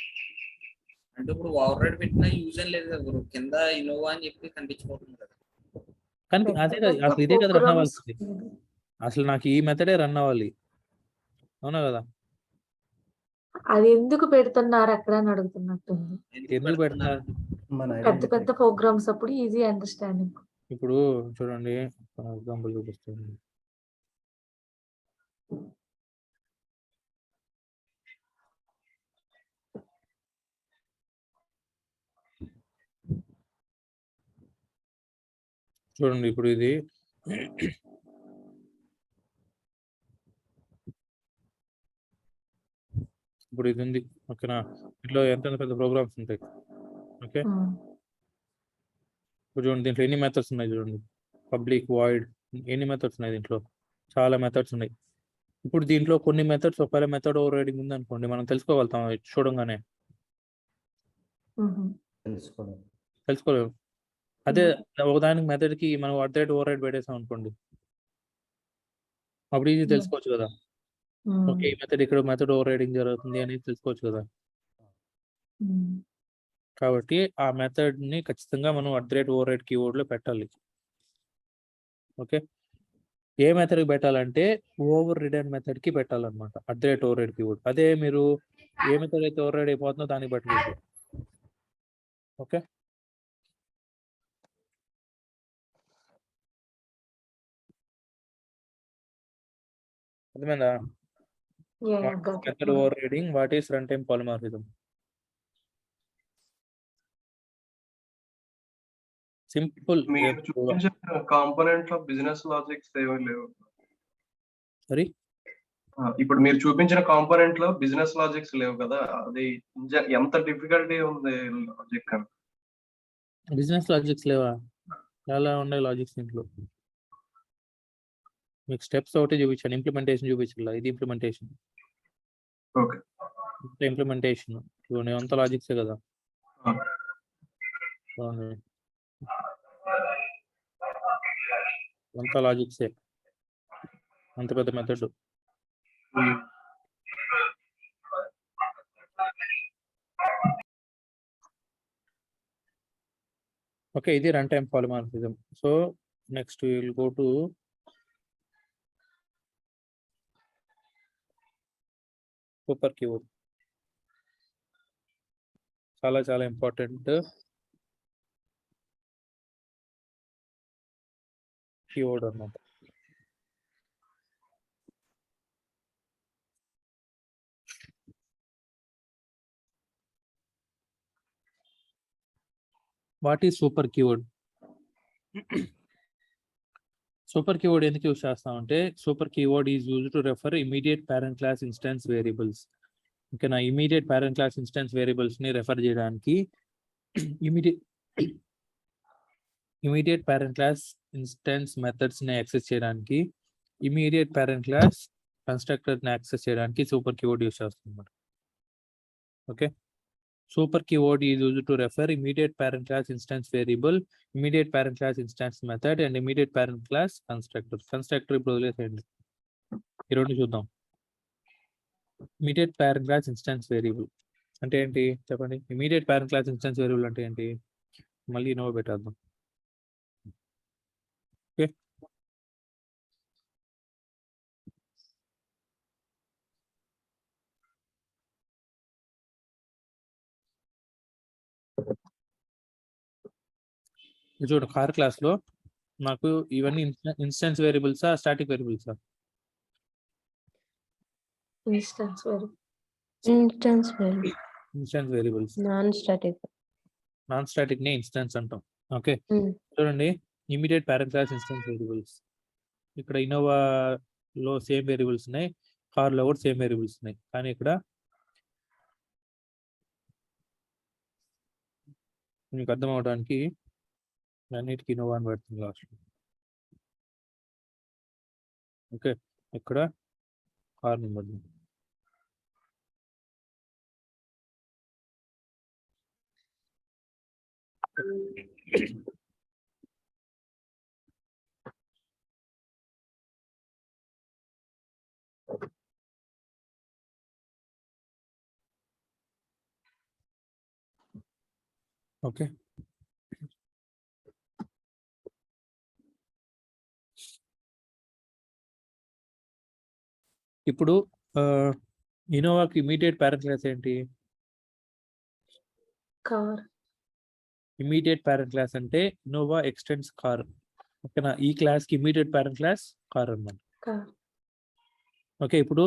అంటే ఇప్పుడు ఓవర్ రైడ్ పెట్టినా యూజ్ అని లేదు కదా బ్రో, కింద ఇన్నోవా అని చెప్పి కనిపించుకోవట్లేదు కదా. కానీ అదే కదా, అసలు ఇదే కదా రన్ అవ్వాల్సింది. అసలు నాకు ఈ మెథడే రన్ అవ్వాలి, అవునా కదా? అది ఎందుకు పెడుతున్నారు అక్కడ అని అడుగుతున్నట్టుంది. ఎందుకు పెడుతున్నారు? పెద్ద పెద్ద ప్రోగ్రామ్స్ అప్పుడు ఈజీ అండర్స్టాండింగ్. ఇప్పుడు చూడండి, ఎగ్జాంపుల్ చూపిస్తుంది. చూడండి, ఇప్పుడు ఇది ఇప్పుడు ఇది ఉంది, ఓకేనా? ఇట్లా ఎంత పెద్ద ప్రోగ్రామ్స్ ఉంటాయి. ఓకే, ఇప్పుడు చూడండి దీంట్లో ఎన్ని మెథడ్స్ ఉన్నాయి చూడండి. పబ్లిక్, వాయిడ్, ఎన్ని మెథడ్స్ ఉన్నాయి దీంట్లో? చాలా మెథడ్స్ ఉన్నాయి. ఇప్పుడు దీంట్లో కొన్ని మెథడ్స్ ఒకవేళ మెథడ్ ఓవర్ రైడింగ్ ఉంది అనుకోండి, మనం తెలుసుకోగలుగుతాం చూడంగానే, తెలుసుకోలేము. అదే ఒకదానికి మెథడ్ కి మనం ఓవర్ రైడ్ పెట్టేసాం అనుకోండి, అప్పుడు ఈజీ తెలుసుకోవచ్చు కదా. ఓకే, ఈ మెథడ్ ఇక్కడ మెథడ్ ఓవర్ రైడింగ్ జరుగుతుంది అనేది తెలుసుకోవచ్చు కదా. కాబట్టి ఆ మెథడ్ ని ఖచ్చితంగా మనం ఓవర్ రైడ్ కీవర్డ్ లో పెట్టాలి. ఓకే, ఏ మెథడ్ కి పెట్టాలంటే ఓవర్ రిడెన్ మెథడ్ కి పెట్టాలన్నమాట ఓవర్ రైడ్ కీవర్డ్. అదే మీరు ఏ మెథడ్ అయితే ఓవర్ రైడ్ అయిపోతుందో దానికి పెట్టలేదు. ఓకే, అర్థమైందా? Method overriding, what is run time polymorphism. Simple. మీరు చూపించిన కాంపోనెంట్ లో బిజినెస్ లాజిక్స్ ఏమీ లేవు. సరే, ఇప్పుడు మీరు చూపించిన కాంపోనెంట్ లో బిజినెస్ లాజిక్స్ లేవు కదా, అది ఎంత డిఫికల్టీ ఉంది లాజిక్ అని. బిజినెస్ లాజిక్స్ లేవా? చాలా ఉన్నాయి లాజిక్స్ దీంట్లో. మీకు స్టెప్స్ ఒకటి చూపించాను, ఇంప్లిమెంటేషన్ చూపించాలి. ఇది ఇంప్లిమెంటేషన్. ఓకే, ఇంప్లిమెంటేషన్ చూడండి, అంత లాజిక్సే కదా. అంత లాజిక్సే, అంత పెద్ద మెథడ్. ఓకే, ఇది run time polymorphism. So next will go to super keyword. చాలా చాలా ఇంపార్టెంట్ కీవర్డ్ అన్నమాట. What is super keyword? Super keyword ఎందుకు యూజ్ చేస్తామంటే, super keyword is use to refer immediate parent class instance variables. ఓకేనా? Immediate parent class instance variables ని refer చేయడానికి, immediate parent class instance methods ని access చేయడానికి, immediate parent class constructor ని access చేయడానికి super keyword use చేస్తున్నాం. Okay, super keyword is used to refer immediate parent class instance variable, immediate parent class instance method and immediate parent class constructor. Constructor ఇప్పుడు వదిలేసేయండి, ఈ రెండు చూద్దాం. Immediate parent class instance variable అంటే ఏంటి చెప్పండి? Immediate parent class instance variable అంటే ఏంటి? మళ్ళీ ఇన్నోవా పెట్టేద్దాం. ఓకే, చూడు, కార్ క్లాస్ లో నాకు ఇవన్నీ ఇన్స్టెన్స్ వేరియబుల్సా స్టాటిక్ వేరియబుల్సా? Instance instance variables. Non static ని ఇన్స్టెన్స్ అంటాం. ఓకే, చూడండి, immediate parent class instance variables. ఇక్కడ ఇన్నోవా లో సేమ్ వేరియబుల్స్ ఉన్నాయి, కార్ లో కూడా సేమ్ వేరియబుల్స్ ఉన్నాయి. కానీ ఇక్కడ మీకు అర్థం అవడానికి అన్నిటికీ ఇన్నోవా అని పెడుతుంది లాస్ట్. ఓకే, ఇక్కడ కార్ నెంబర్. ఓకే, ఇప్పుడు ఇన్నోవాకి ఇమీడియట్ పేరెంట్ క్లాస్ ఏంటి? కార్. ఇమీడియట్ పేరెంట్ క్లాస్ అంటే ఇన్నోవా ఎక్స్టెండ్స్ కార్. ఓకేనా? ఈ క్లాస్ కి ఇమీడియట్ పేరెంట్ క్లాస్ కార్ అన్నమాట. ఓకే, ఇప్పుడు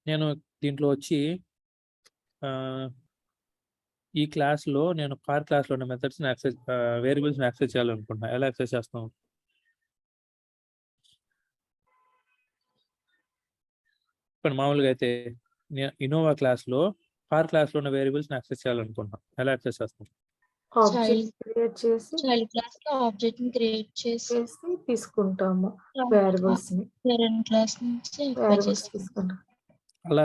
నేను దీంట్లో వచ్చి ఈ క్లాస్ లో నేను కార్ క్లాస్ లో ఉన్న మెథడ్స్ యాక్సెస్ వేరియబుల్స్ యాక్సెస్ చేయాలనుకుంటున్నా. ఎలా యాక్సెస్ చేస్తాం? ఇప్పుడు మామూలుగా అయితే ఇన్నోవా క్లాస్ లో కార్ క్లాస్ లో ఉన్న వేరియబుల్స్ ని యాక్సెస్ చేయాలనుకుంటున్నాం. ఎలా యాక్సెస్ చేస్తాం? ఆబ్జెక్ట్ క్రియేట్ చేసి చైల్డ్ క్లాస్ లో ఆబ్జెక్ట్ ని క్రియేట్ చేసి తీసుకుంటాము వేరియబుల్స్ ని పేరెంట్ క్లాస్ నుంచి వేరియబుల్స్ తీసుకుంటాం. అలా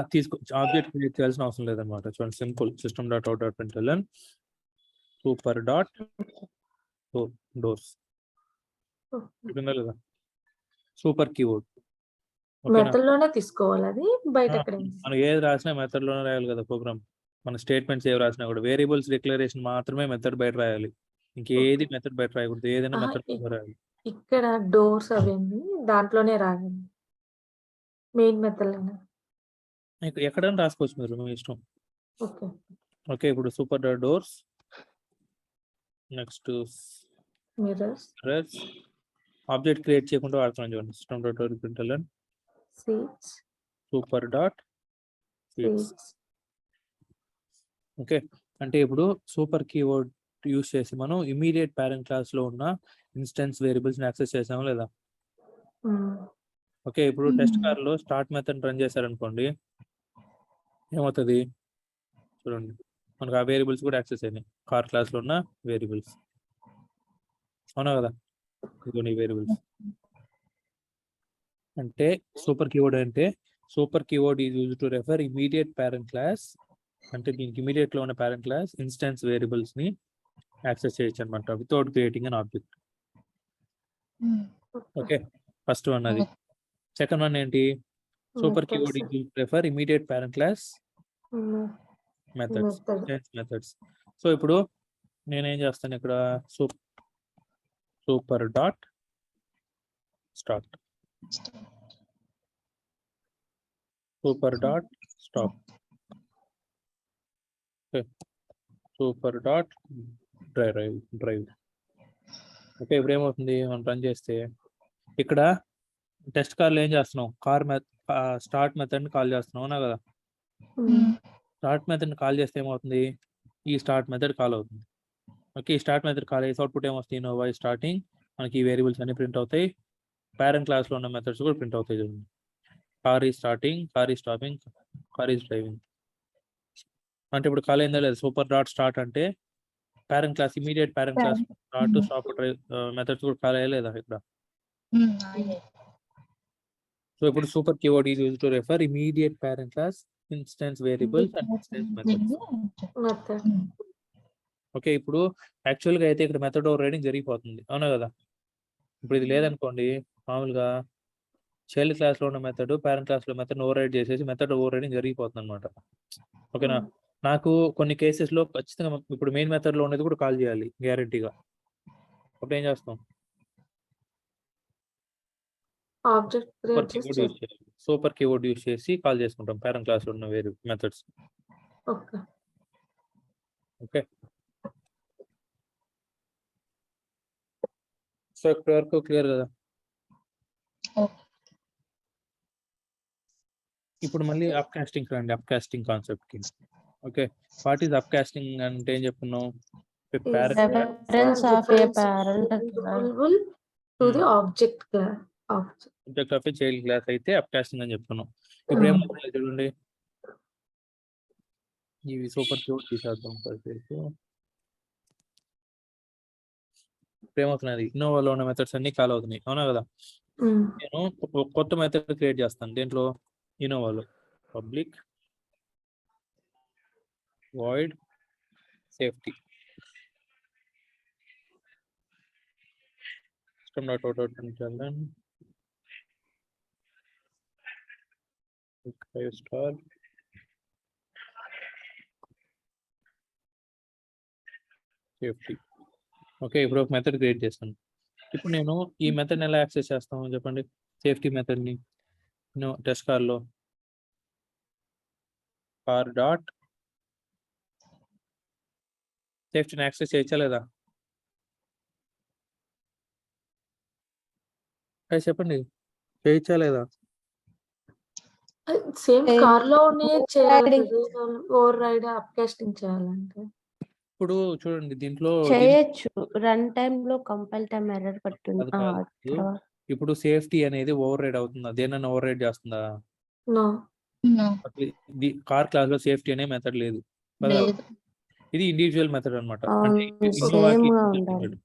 ఆబ్జెక్ట్ క్రియేట్ చేయాల్సిన అవసరం లేదనమాట. చూడండి, simple system dot out dot println super dot doors లేదా సూపర్ కీవర్డ్. మెథడ్ లోనే తీసుకోవాలి, అది బయట ఎక్కడ మనం ఏది రాసినా మెథడ్ లోనే రాయాలి కదా ప్రోగ్రామ్. మన స్టేట్మెంట్స్ ఏవి రాసినా కూడా వేరియబుల్స్ డిక్లరేషన్ మాత్రమే మెథడ్ బయట రాయాలి. ఇంకేది మెథడ్ బయట రాయకూడదు, ఏదైనా మెథడ్ రాయాలి. ఇక్కడ డోర్స్ అవన్నీ దాంట్లోనే రాయాలి, మెయిన్ మెథడ్ లోనే. ఎక్కడైనా రాసుకోవచ్చు మీరు, మీ ఇష్టం. ఓకే ఓకే, ఇప్పుడు super dot doors, next mirrors, object create చేయకుండా వాడుతున్నాం చూడండి. System dot out println seats, super dot seats. Okay, అంటే ఇప్పుడు సూపర్ కీవర్డ్ యూస్ చేసి మనం ఇమీడియట్ పేరెంట్ క్లాస్ లో ఉన్న ఇన్స్టెన్స్ వేరియబుల్స్ ని యాక్సెస్ చేసాము లేదా? ఓకే, ఇప్పుడు టెస్ట్ కార్ లో స్టార్ట్ మెథడ్ రన్ చేశారనుకోండి, ఏమవుతుంది చూడండి, మనకు ఆ వేరియబుల్స్ కూడా యాక్సెస్ అయినాయి, కార్ క్లాస్ లో ఉన్న వేరియబుల్స్. అవునా కదా? ఇదిగోండి వేరియబుల్స్. అంటే సూపర్ కీవర్డ్ అంటే super keyword is used to refer immediate parent class. అంటే దీనికి ఇమీడియట్ లో ఉన్న పేరెంట్ క్లాస్ ఇన్స్టెన్స్ వేరియబుల్స్ ని యాక్సెస్ చేయొచ్చు అనమాట without creating an object. Okay, first one అది. సెకండ్ వన్ ఏంటి? Super keyword is used to refer immediate parent class methods. So ఇప్పుడు నేనేం చేస్తాను ఇక్కడ, super dot start, super dot stop, super dot drive. Okay, ఇప్పుడు ఏమవుతుంది మనం రన్ చేస్తే, ఇక్కడ టెస్ట్ కార్లో ఏం చేస్తున్నాం, స్టార్ట్ మెథడ్ ని కాల్ చేస్తున్నాం. అవునా కదా? స్టార్ట్ మెథడ్ ని కాల్ చేస్తే ఏమవుతుంది, ఈ స్టార్ట్ మెథడ్ కాల్ అవుతుంది. ఓకే, ఈ స్టార్ట్ మెథడ్ కాల్ చేసి అవుట్పుట్ ఏమొస్తుంది, నో వై స్టార్టింగ్. మనకి ఈ వేరియబుల్స్ అన్ని ప్రింట్ అవుతాయి, పేరెంట్ క్లాస్ లో ఉన్న మెథడ్స్ కూడా ప్రింట్ అవుతాయి. చూడండి, car is starting, car is stopping, car is driving. అంటే ఇప్పుడు కాల్ అయిందా లేదు? సూపర్ డాట్ స్టార్ట్ అంటే parent class, immediate parent class start stop methods కూడా కాల్ అయ్యలేదా ఇక్కడ? సో ఇప్పుడు super keyword is used to refer immediate parent class instance variables and instance methods. Okay, ఇప్పుడు actual గా అయితే ఇక్కడ మెథడ్ ఓవర్ రైడింగ్ జరిగిపోతుంది. అవునా కదా? ఇప్పుడు ఇది లేదనుకోండి, మామూలుగా చైల్డ్ క్లాస్ లో ఉన్న మెథడ్ పేరెంట్ క్లాస్ లో మెథడ్ ఓవర్ రైడ్ చేసేసి మెథడ్ ఓవర్ రైడింగ్ జరిగిపోతుంది అనమాట. ఓకేనా? నాకు కొన్ని కేసెస్ లో ఖచ్చితంగా ఇప్పుడు మెయిన్ మెథడ్ లో ఉన్నది కూడా కాల్ చేయాలి గ్యారంటీగా. అప్పుడు ఏం చేస్తాం, సూపర్ కీవర్డ్ యూస్ చేసి కాల్ చేసుకుంటాం పేరెంట్ క్లాస్ లో ఉన్న వేరే మెథడ్స్. ఓకే, సో ఇప్పటి వరకు క్లియర్ కదా? ఇప్పుడు మళ్ళీ అప్ కాస్టింగ్ రండి, అప్ కాస్టింగ్ కాన్సెప్ట్ కి. Okay, what is up casting అంటే ఏం చెప్పుకున్నాం? Reference of a parent to the object class. Object of a child class అయితే అప్ కాస్టింగ్ అని చెప్పుకున్నాం. ఇప్పుడు ఏమవుతుంది చూడండి, ఇవి సూపర్ కీవర్డ్ తీసేద్దాం. ఇప్పుడు ఏమవుతున్నది, ఇన్నోవాలో ఉన్న మెథడ్స్ అన్ని కాల్ అవుతున్నాయి. అవునా కదా? నేను కొత్త మెథడ్ క్రియేట్ చేస్తాను దేంట్లో, ఇన్నోవాలో. Public void safety, system dot out dot println 5 star safety. Okay, ఇప్పుడు ఒక మెథడ్ క్రియేట్ చేస్తాను. ఇప్పుడు నేను ఈ మెథడ్ ఎలా యాక్సెస్ చేస్తాను చెప్పండి, సేఫ్టీ మెథడ్ ని. టెస్ట్ కార్లో కార్ డాట్ సేఫ్టీని యాక్సెస్ చేయొచ్చా లేదా? చెప్పండి, చేయొచ్చా లేదా? సేమ్ కార్ లోనే చేయాలి, ఓవర్ రైడ్ అప్ కాస్టింగ్ చేయాలంటే. ఇప్పుడు చూడండి, దీంట్లో చేయొచ్చు, రన్ టైమ్ లో కంపైల్ టైం ఎర్రర్ పడుతుంది. ఇప్పుడు సేఫ్టీ అనేది ఓవర్ రైడ్ అవుతుందా? దేనన్నా ఓవర్ రైడ్ చేస్తుందా? నో. No. ఇది కార్ క్లాస్ లో సేఫ్టీ అనే మెథడ్ లేదు కదా. లేదు. ఇది ఇండివిజువల్ మెథడ్ అన్నమాట. అంటే అవును, ఇన్నోవాకి same గా ఉండాలి.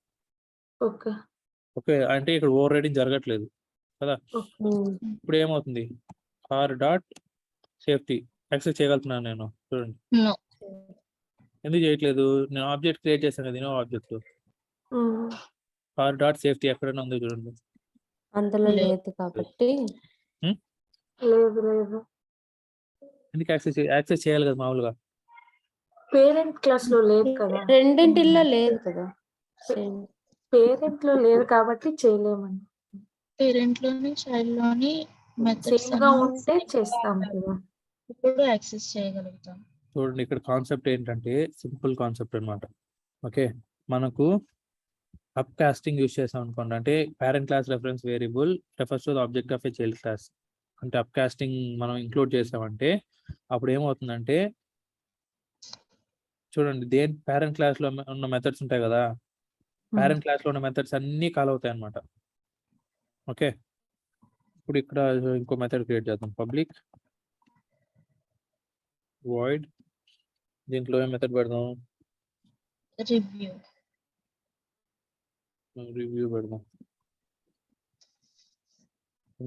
ఓకే. ఓకే, అంటే ఇక్కడ ఓవర్ రైడింగ్ జరగట్లేదు కదా. ఓకే. ఇప్పుడు ఏమవుతుంది, కార్ డాట్ సేఫ్టీ యాక్సెస్ చేయగలుగుతున్నాను నేను. చూడండి No. ఎందుకు చేయట్లేదు, నేను ఆబ్జెక్ట్ క్రియేట్ చేశాను కదా Innova object. Car dot safety ఎక్కడైనా ఉందో చూడండి. అందులో లేదు. లేదు కాబట్టి లేదు లేదు. ఎందుకు యాక్సెస్ చేయాలి కదా మామూలుగా. పేరెంట్ క్లాస్ లో లేదు కదా. రెండింటిల్లో లేదు కదా. Same. పేరెంట్ లో లేదు కాబట్టి చేయలేమండి. పేరెంట్ లోని చైల్డ్ లోని మెథడ్స్ సేమ్ గా ఉంటే చేస్తాం కదా. ఇప్పుడు యాక్సెస్ చేయగలుగుతాం. చూడండి ఇక్కడ కాన్సెప్ట్ ఏంటంటే సింపుల్ కాన్సెప్ట్ అన్నమాట. ఓకే, మనకు అప్ కాస్టింగ్ యూస్ చేసాం అనుకోండి, అంటే parent class reference variable refers to the object of a child class. అంటే అప్ కాస్టింగ్ మనం ఇంక్లూడ్ చేసామంటే అప్పుడు ఏమవుతుందంటే చూడండి, దేని పేరెంట్ క్లాస్ లో ఉన్న మెథడ్స్ ఉంటాయి కదా, పేరెంట్ క్లాస్ లో ఉన్న మెథడ్స్ అన్ని కాల్ అవుతాయి అన్నమాట. ఓకే, ఇప్పుడు ఇక్కడ ఇంకో మెథడ్ క్రియేట్ చేద్దాం, పబ్లిక్ వాయిడ్. దీంట్లో ఏ మెథడ్ పెడదాం, రివ్యూ. రివ్యూ పెడదాం.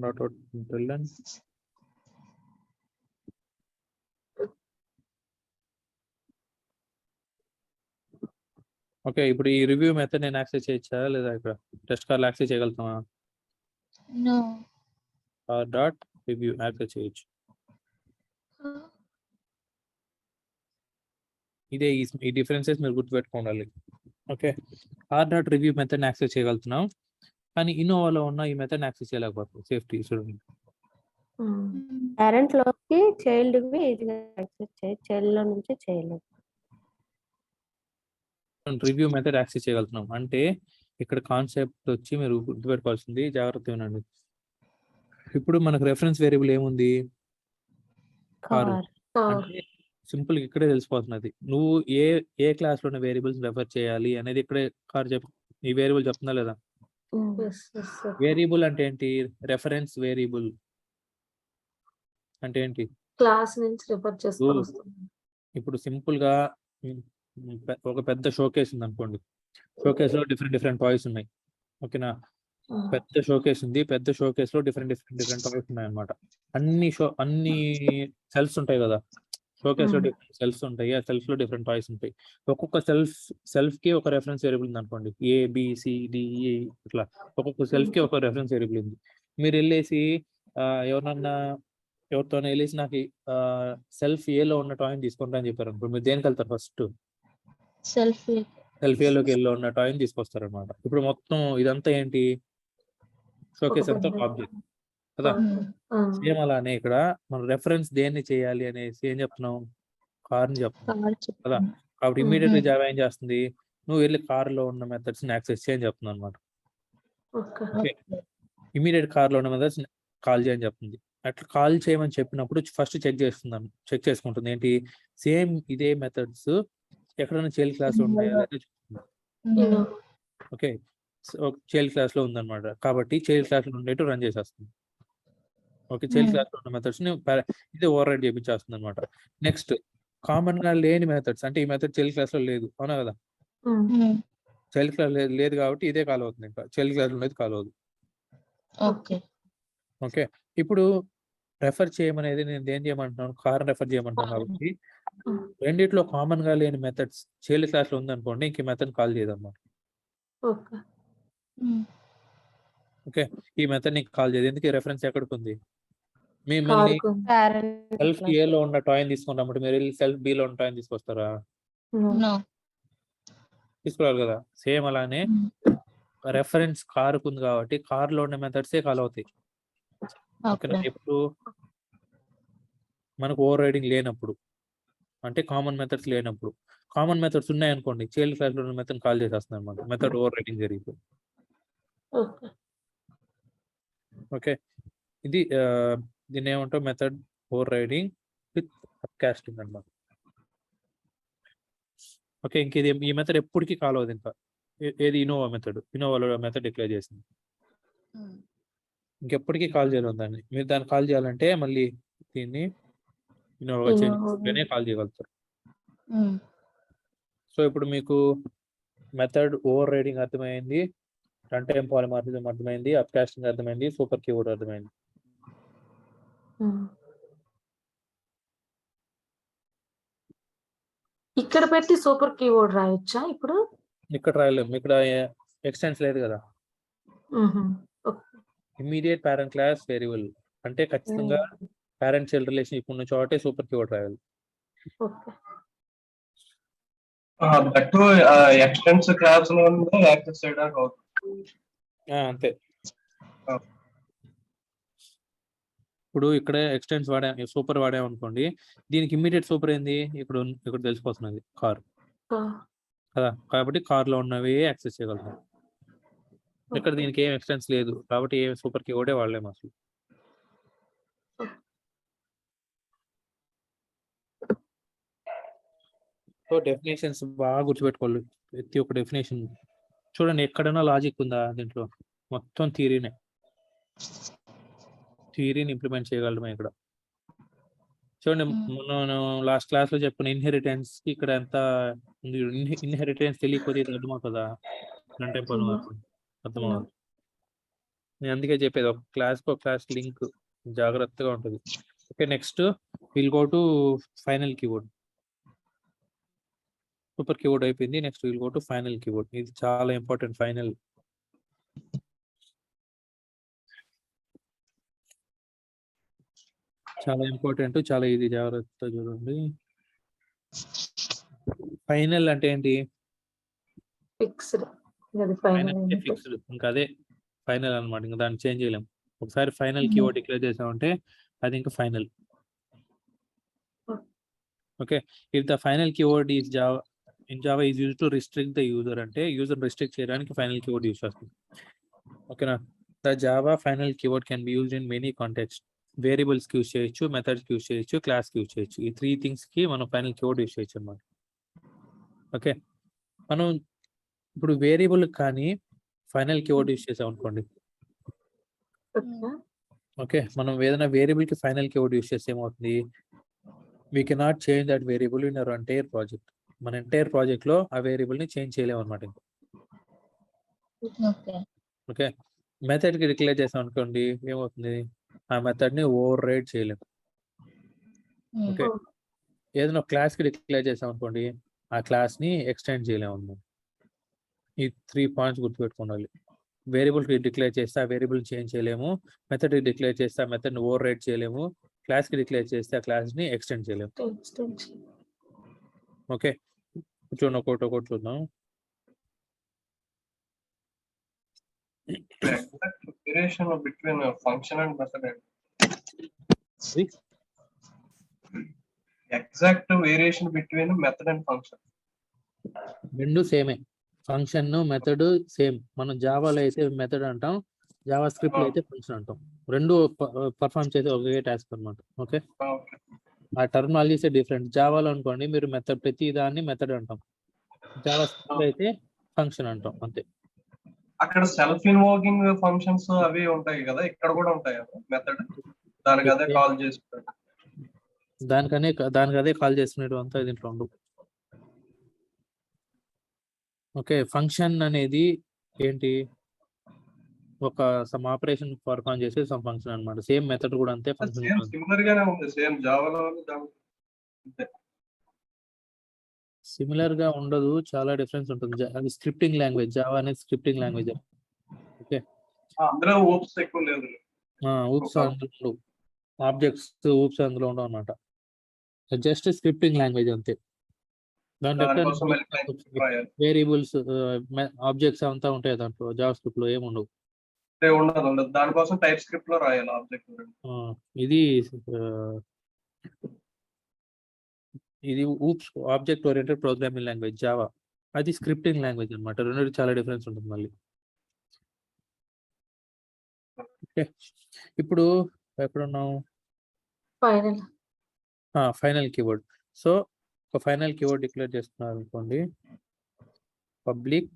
Not out println. ఓకే, ఇప్పుడు ఈ రివ్యూ మెథడ్ నేను యాక్సెస్ చేయొచ్చా లేదా, ఇక్కడ టెస్ట్ కార్లో యాక్సెస్ చేయగలుగుతామా. No. R dot review access చేయొచ్చు. ఇదే ఈ డిఫరెన్సెస్ మీరు గుర్తుపెట్టుకోవాలి. Okay, R dot review method access చేయగలుగుతున్నాం, కానీ ఇన్నోవాలో ఉన్న ఈ మెథడ్ యాక్సెస్ చేయలేకపోతుంది. సేఫ్టీ చూడండి, పేరెంట్ లోకి చైల్డ్ వి ఈజీగా యాక్సెస్ చేయి, చైల్డ్ లో నుంచి చేయలేదు. రివ్యూ మెథడ్ యాక్సెస్ చేయగలుగుతున్నాం. అంటే ఇక్కడ కాన్సెప్ట్ వచ్చి మీరు గుర్తుపెట్టుకోవాల్సింది, జాగ్రత్త వినండి. ఇప్పుడు మనకు రెఫరెన్స్ వేరియబుల్ ఏముంది, కారు. కార్. అంటే సింపుల్ ఇక్కడే తెలిసిపోతున్నది, నువ్వు ఏ క్లాస్ లోనే వేరియబుల్స్ రెఫర్ చేయాలి అనేది ఇక్కడే కార్ ఈ వేరియబుల్ చెప్తుందా లేదా. వేరియబుల్ అంటే ఏంటి, రెఫరెన్స్ వేరియబుల్ అంటే ఏంటి, క్లాస్ నుంచి రిఫర్ చేసుకొని వస్తుంది. ఇప్పుడు సింపుల్ గా ఒక పెద్ద షోకేస్ ఉంది అనుకోండి, షోకేస్ లో డిఫరెంట్ టాయ్స్ ఉన్నాయి. ఓకేనా, పెద్ద షోకేస్ ఉంది, పెద్ద షోకేస్ లో డిఫరెంట్ టాయ్స్ ఉన్నాయి అనమాట. అన్ని సెల్ఫ్స్ ఉంటాయి కదా, షోకేస్ లో డిఫరెంట్ సెల్ఫ్స్ ఉంటాయి, ఆ సెల్ఫ్ లో డిఫరెంట్ టాయ్స్ ఉంటాయి. ఒక్కొక్క సెల్ఫ్ కి ఒక రెఫరెన్స్ వేరియబుల్ ఉంది అనుకోండి, ABCDE ఇట్లా ఒక్కొక్క సెల్ఫ్ కి ఒక రెఫరెన్స్ వేరియబుల్ ఉంది. మీరు వెళ్ళేసి ఎవరితోనే వెళ్ళేసి నాకు సెల్ఫ్ ఏలో ఉన్న టాయ్ని తీసుకుంటా అని చెప్పారు అనుకో, మీరు దేనికి వెళ్తారు, ఫస్ట్ సెల్ఫ్ ఏలోకి వెళ్ళి ఉన్న టాయ్ని తీసుకొస్తారు అనమాట. ఇప్పుడు మొత్తం ఇదంతా ఏంటి, షోకేస్ అంతా ఆబ్జెక్ట్ కదా. సేమ్ అలానే ఇక్కడ మనం రెఫరెన్స్ దేన్ని చేయాలి అనేసి ఏం చెప్తున్నాం, కార్ని చెప్తున్నాం కదా. కాబట్టి ఇమీడియట్ గా జావా ఏం చేస్తుంది, నువ్వు వెళ్ళి కార్ లో ఉన్న మెథడ్స్ యాక్సెస్ చేయని చెప్తున్నావు అనమాట. ఇమీడియట్ కార్ లో ఉన్న మెథడ్స్ కాల్ చేయని చెప్తుంది. అట్లా కాల్ చేయమని చెప్పినప్పుడు ఫస్ట్ చెక్ చేసుకుంటుంది ఏంటి, సేమ్ ఇదే మెథడ్స్ ఎక్కడైనా చైల్డ్ క్లాస్ లో ఉన్నాయా లేదా చూస్తుంది. ఓకే, చైల్డ్ క్లాస్ లో ఉందన్నమాట, కాబట్టి చైల్డ్ క్లాస్ లో ఉండేట్టు రన్ చేసేస్తుంది. ఓకే, చైల్డ్ క్లాస్ లో ఉన్న మెథడ్స్ ని ఇది ఓవర్ రైడ్ చేయించేస్తుంది అనమాట. నెక్స్ట్, కామన్ గా లేని మెథడ్స్, అంటే ఈ మెథడ్ చైల్డ్ క్లాస్ లో లేదు, అవునా కదా. చైల్డ్ క్లాస్ లేదు కాబట్టి ఇదే కాల్ అవుతుంది, ఇంకా చైల్డ్ క్లాస్ లో ఉండేది కాల్ అవుతుంది. ఓకే, ఇప్పుడు రెఫర్ చేయమనేది నేను ఏం చేయమంటున్నాను, కార్ రెఫర్ చేయమంటున్నాను. కాబట్టి రెండిట్లో కామన్ గా లేని మెథడ్స్ చైల్డ్ క్లాస్ లో ఉందనుకోండి, ఇంక మెథడ్ కాల్ చేయదన్నమాట. ఓకే, ఈ మెథడ్ నీకు కాల్ చేయదు, ఎందుకు, రెఫరెన్స్ ఎక్కడికి ఉంది, మిమ్మల్ని సెల్ఫ్ ఏ లో ఉన్న టాయ్ని తీసుకున్నప్పుడు మీరు వెళ్ళి సెల్ఫ్ బి లో ఉన్న టాయ్ని తీసుకొస్తారా, తీసుకురావాలి కదా. సేమ్ అలానే రెఫరెన్స్ కారుకు ఉంది కాబట్టి కార్ లో ఉన్న మెథడ్సే కాల్ అవుతాయి. ఓకేనా, ఎప్పుడు మనకు ఓవర్ రైడింగ్ లేనప్పుడు, అంటే కామన్ మెథడ్స్ లేనప్పుడు. కామన్ మెథడ్స్ ఉన్నాయనుకోండి, చైల్డ్ క్లాస్ లో ఉన్న మెథడ్ కాల్ చేసేస్తుంది అనమాట, మెథడ్ ఓవర్ రైడింగ్ జరిగిపోయి. ఓకే, ఇది దీన్ని ఏమంటాం, మెథడ్ ఓవర్ రైడింగ్ విత్ అప్కాస్టింగ్ అన్నమాట. ఓకే, ఇంక ఇది ఈ మెథడ్ ఎప్పటికీ కాల్ అవుతుంది. ఇంకా ఏది, ఇన్నోవాలో మెథడ్ డిక్లేర్ చేసింది, ఇంకెప్పటికీ కాల్ చేయాలి దాన్ని. మీరు దాన్ని కాల్ చేయాలంటే మళ్ళీ దీన్ని ఇన్నోవాగా చేంజ్ Innova. చేసుకుంటేనే కాల్ చేయగలుగుతారు. ఉమ్. సో ఇప్పుడు మీకు మెథడ్ ఓవర్ రైడింగ్ అర్థమైంది, రన్ టైమ్ పాలిమార్ఫిజం అర్థమైంది, అప్కాస్టింగ్ అర్థమైంది, సూపర్ కీవర్డ్ అర్థమైంది. ఇక్కడ పెట్టి సూపర్ కీవర్డ్ రాయొచ్చా ఇప్పుడు? ఇక్కడ రాయలేము, ఇక్కడ ఎక్స్టెన్స్ లేదు కదా. ఇమ్మీడియట్ పేరెంట్ క్లాస్ వేరియబుల్ అంటే ఖచ్చితంగా పేరెంట్ చైల్డ్ రిలేషన్షిప్ ఉన్న చోటే సూపర్ కీవర్డ్ రాయాలి. ఓకే. దట్టు ఎక్స్టెన్స్ క్లాస్ లో యాక్సెస్ చేయడానికి అవుతుంది. అంతే. ఆ. ఇప్పుడు ఇక్కడ ఎక్స్టెన్స్ సూపర్ వాడాం అనుకోండి, దీనికి ఇమ్మీడియట్ సూపర్ ఏంది ఇప్పుడు ఇక్కడ తెలిసిపోతున్నది కార్ కదా, కాబట్టి కార్ లో ఉన్నవి యాక్సెస్ చేయగలుగుతాం. ఇక్కడ దీనికి ఏం ఎక్స్టెన్స్ లేదు కాబట్టి ఏ సూపర్ కీవర్డే వాడలేము అసలు. సో డెఫినేషన్స్ బాగా గుర్తుపెట్టుకోవాలి. ప్రతి ఒక్క డెఫినేషన్ చూడండి, ఎక్కడైనా లాజిక్ ఉందా దీంట్లో? మొత్తం థియరీని ఇంప్లిమెంట్ చేయగలమే ఇక్కడ. చూడండి, మనం లాస్ట్ క్లాస్ లో చెప్పిన ఇన్హెరిటెన్స్ కి ఇక్కడ ఎంత ఇన్హెరిటెన్స్ తెలియకపోతే ఇది అర్థమవుతుందా? అంటే అర్థమవుతుంది. నేను అందుకే చెప్పేది, ఒక క్లాస్ లింక్ జాగ్రత్తగా ఉంటుంది. Okay, next will go to final keyword. Super keyword అయిపోయింది, next will go to final keyword. ఇది చాలా ఇంపార్టెంట్. ఫైనల్ చాలా ఇంపార్టెంట్, చాలా ఇది జాగ్రత్త చూడండి. ఫైనల్ అంటే ఏంటి? ఫిక్స్డ్. ఫిక్స్డ్, ఇంకా అదే ఫైనల్ అనమాట. ఇంకా దాన్ని చేంజ్ చేయలేం. ఒకసారి ఫైనల్ కీవర్డ్ డిక్లేర్ చేసామంటే అది ఇంకా final. Okay, if the final keyword is Java in Java is use to restrict the user, అంటే యూజర్ రిస్ట్రిక్ట్ చేయడానికి ఫైనల్ కీవర్డ్ యూజ్ చేస్తుంది. ఓకేనా? The Java final keyword can be used in many context. Variables use చేయొచ్చు, methods use చేయొచ్చు, class use చేయొచ్చు. ఈ 3 things కి మనం ఫైనల్ కీవర్డ్ యూజ్ చేయొచ్చు అనమాట. ఓకే, మనం ఇప్పుడు వేరియబుల్ కానీ ఫైనల్ కీవర్డ్ యూజ్ చేసాం అనుకోండి. ఓకే, మనం ఏదైనా వేరియబుల్ కి ఫైనల్ కీవర్డ్ యూజ్ చేస్తే ఏమవుతుంది? We cannot change that variable in our entire project. మన ఎంటైర్ ప్రాజెక్ట్ లో ఆ వేరియబుల్ ని చేంజ్ చేయలేము అనమాట. ఓకే, మెథడ్ కి డిక్లేర్ చేసాం అనుకోండి, ఏమవుతుంది? ఆ మెథడ్ ని ఓవర్ రైడ్ చేయలేము. ఓకే, ఏదైనా క్లాస్ కి డిక్లేర్ చేసాం అనుకోండి, ఆ క్లాస్ ని ఎక్స్టెండ్ చేయలేము అన్నమాట. ఈ 3 పాయింట్స్ గుర్తుపెట్టుకోవాలి. వేరియబుల్ కి డిక్లేర్ చేస్తే ఆ వేరియబుల్ చేంజ్ చేయలేము, మెథడ్ కి డిక్లేర్ చేస్తే ఆ మెథడ్ ని ఓవర్ రైడ్ చేయలేము, క్లాస్ కి డిక్లేర్ చేస్తే ఆ క్లాస్ ని ఎక్స్టెండ్ చేయలేము. ఓకే, చూడండి, ఒకటి చూద్దాం. Variation between a function and method. Exact variation between method and function. రెండు సేమే. Function method same. మనం జావాలో అయితే మెథడ్ అంటాం, జావా స్క్రిప్ట్ లో అయితే ఫంక్షన్ అంటాం. రెండు పర్ఫార్మ్ చేసే ఒకే టాస్క్ అనమాట. ఓకే, ఆ టర్మినాలజీస్ డిఫరెంట్. జావాలో అనుకోండి మీరు మెథడ్, ప్రతి దాన్ని మెథడ్ అంటాం. జావా స్క్రిప్ట్ లో అయితే ఫంక్షన్ అంటాం, అంతే. అక్కడ సెల్ఫ్ ఇన్వోకింగ్ ఫంక్షన్స్ అవి ఉంటాయి కదా, ఇక్కడ కూడా ఉంటాయి కదా మెథడ్, దానికి అదే కాల్ చేసుకుంటారు. దానికి అదే కాల్ చేస్తున్నట్టు అంతా దీంట్లో ఉండవు. ఓకే, ఫంక్షన్ అనేది ఏంటి? ఒక సమ్ ఆపరేషన్ పర్ఫార్మ్ చేసే సమ్ ఫంక్షన్ అన్నమాట. సేమ్ మెథడ్ కూడా అంతే, ఫంక్షన్ సిమిలర్ గానే ఉంది, సేమ్ జావాలో అంతే. సిమిలర్ గా ఉండదు, చాలా డిఫరెన్స్ ఉంటుంది. అది స్క్రిప్టింగ్ లాంగ్వేజ్. జావా అనేది స్క్రిప్టింగ్ లాంగ్వేజ్. ఓకే, అందులో ఊప్స్ ఎక్కువ లేదు. ఊప్స్ అందులో ఆబ్జెక్ట్స్ ఊప్స్ అందులో ఉండవు అనమాట. జస్ట్ స్క్రిప్టింగ్ లాంగ్వేజ్ అంతే. వేరియబుల్స్, ఆబ్జెక్ట్స్ అంతా ఉంటాయి దాంట్లో. జావా స్క్రిప్ట్ లో ఏముండవు. ఉండదు, దానికోసం టైప్ స్క్రిప్ట్ లో రాయాలి ఆబ్జెక్ట్. ఇది oops object oriented programming language Java. అది స్క్రిప్టింగ్ లాంగ్వేజ్ అనమాట. రెండు చాలా డిఫరెన్స్ ఉంటుంది మళ్ళీ. ఓకే, ఇప్పుడు ఎక్కడున్నాం? Final keyword. సో ఒక ఫైనల్ కీవర్డ్ డిక్లేర్ చేస్తున్నారు అనుకోండి, పబ్లిక్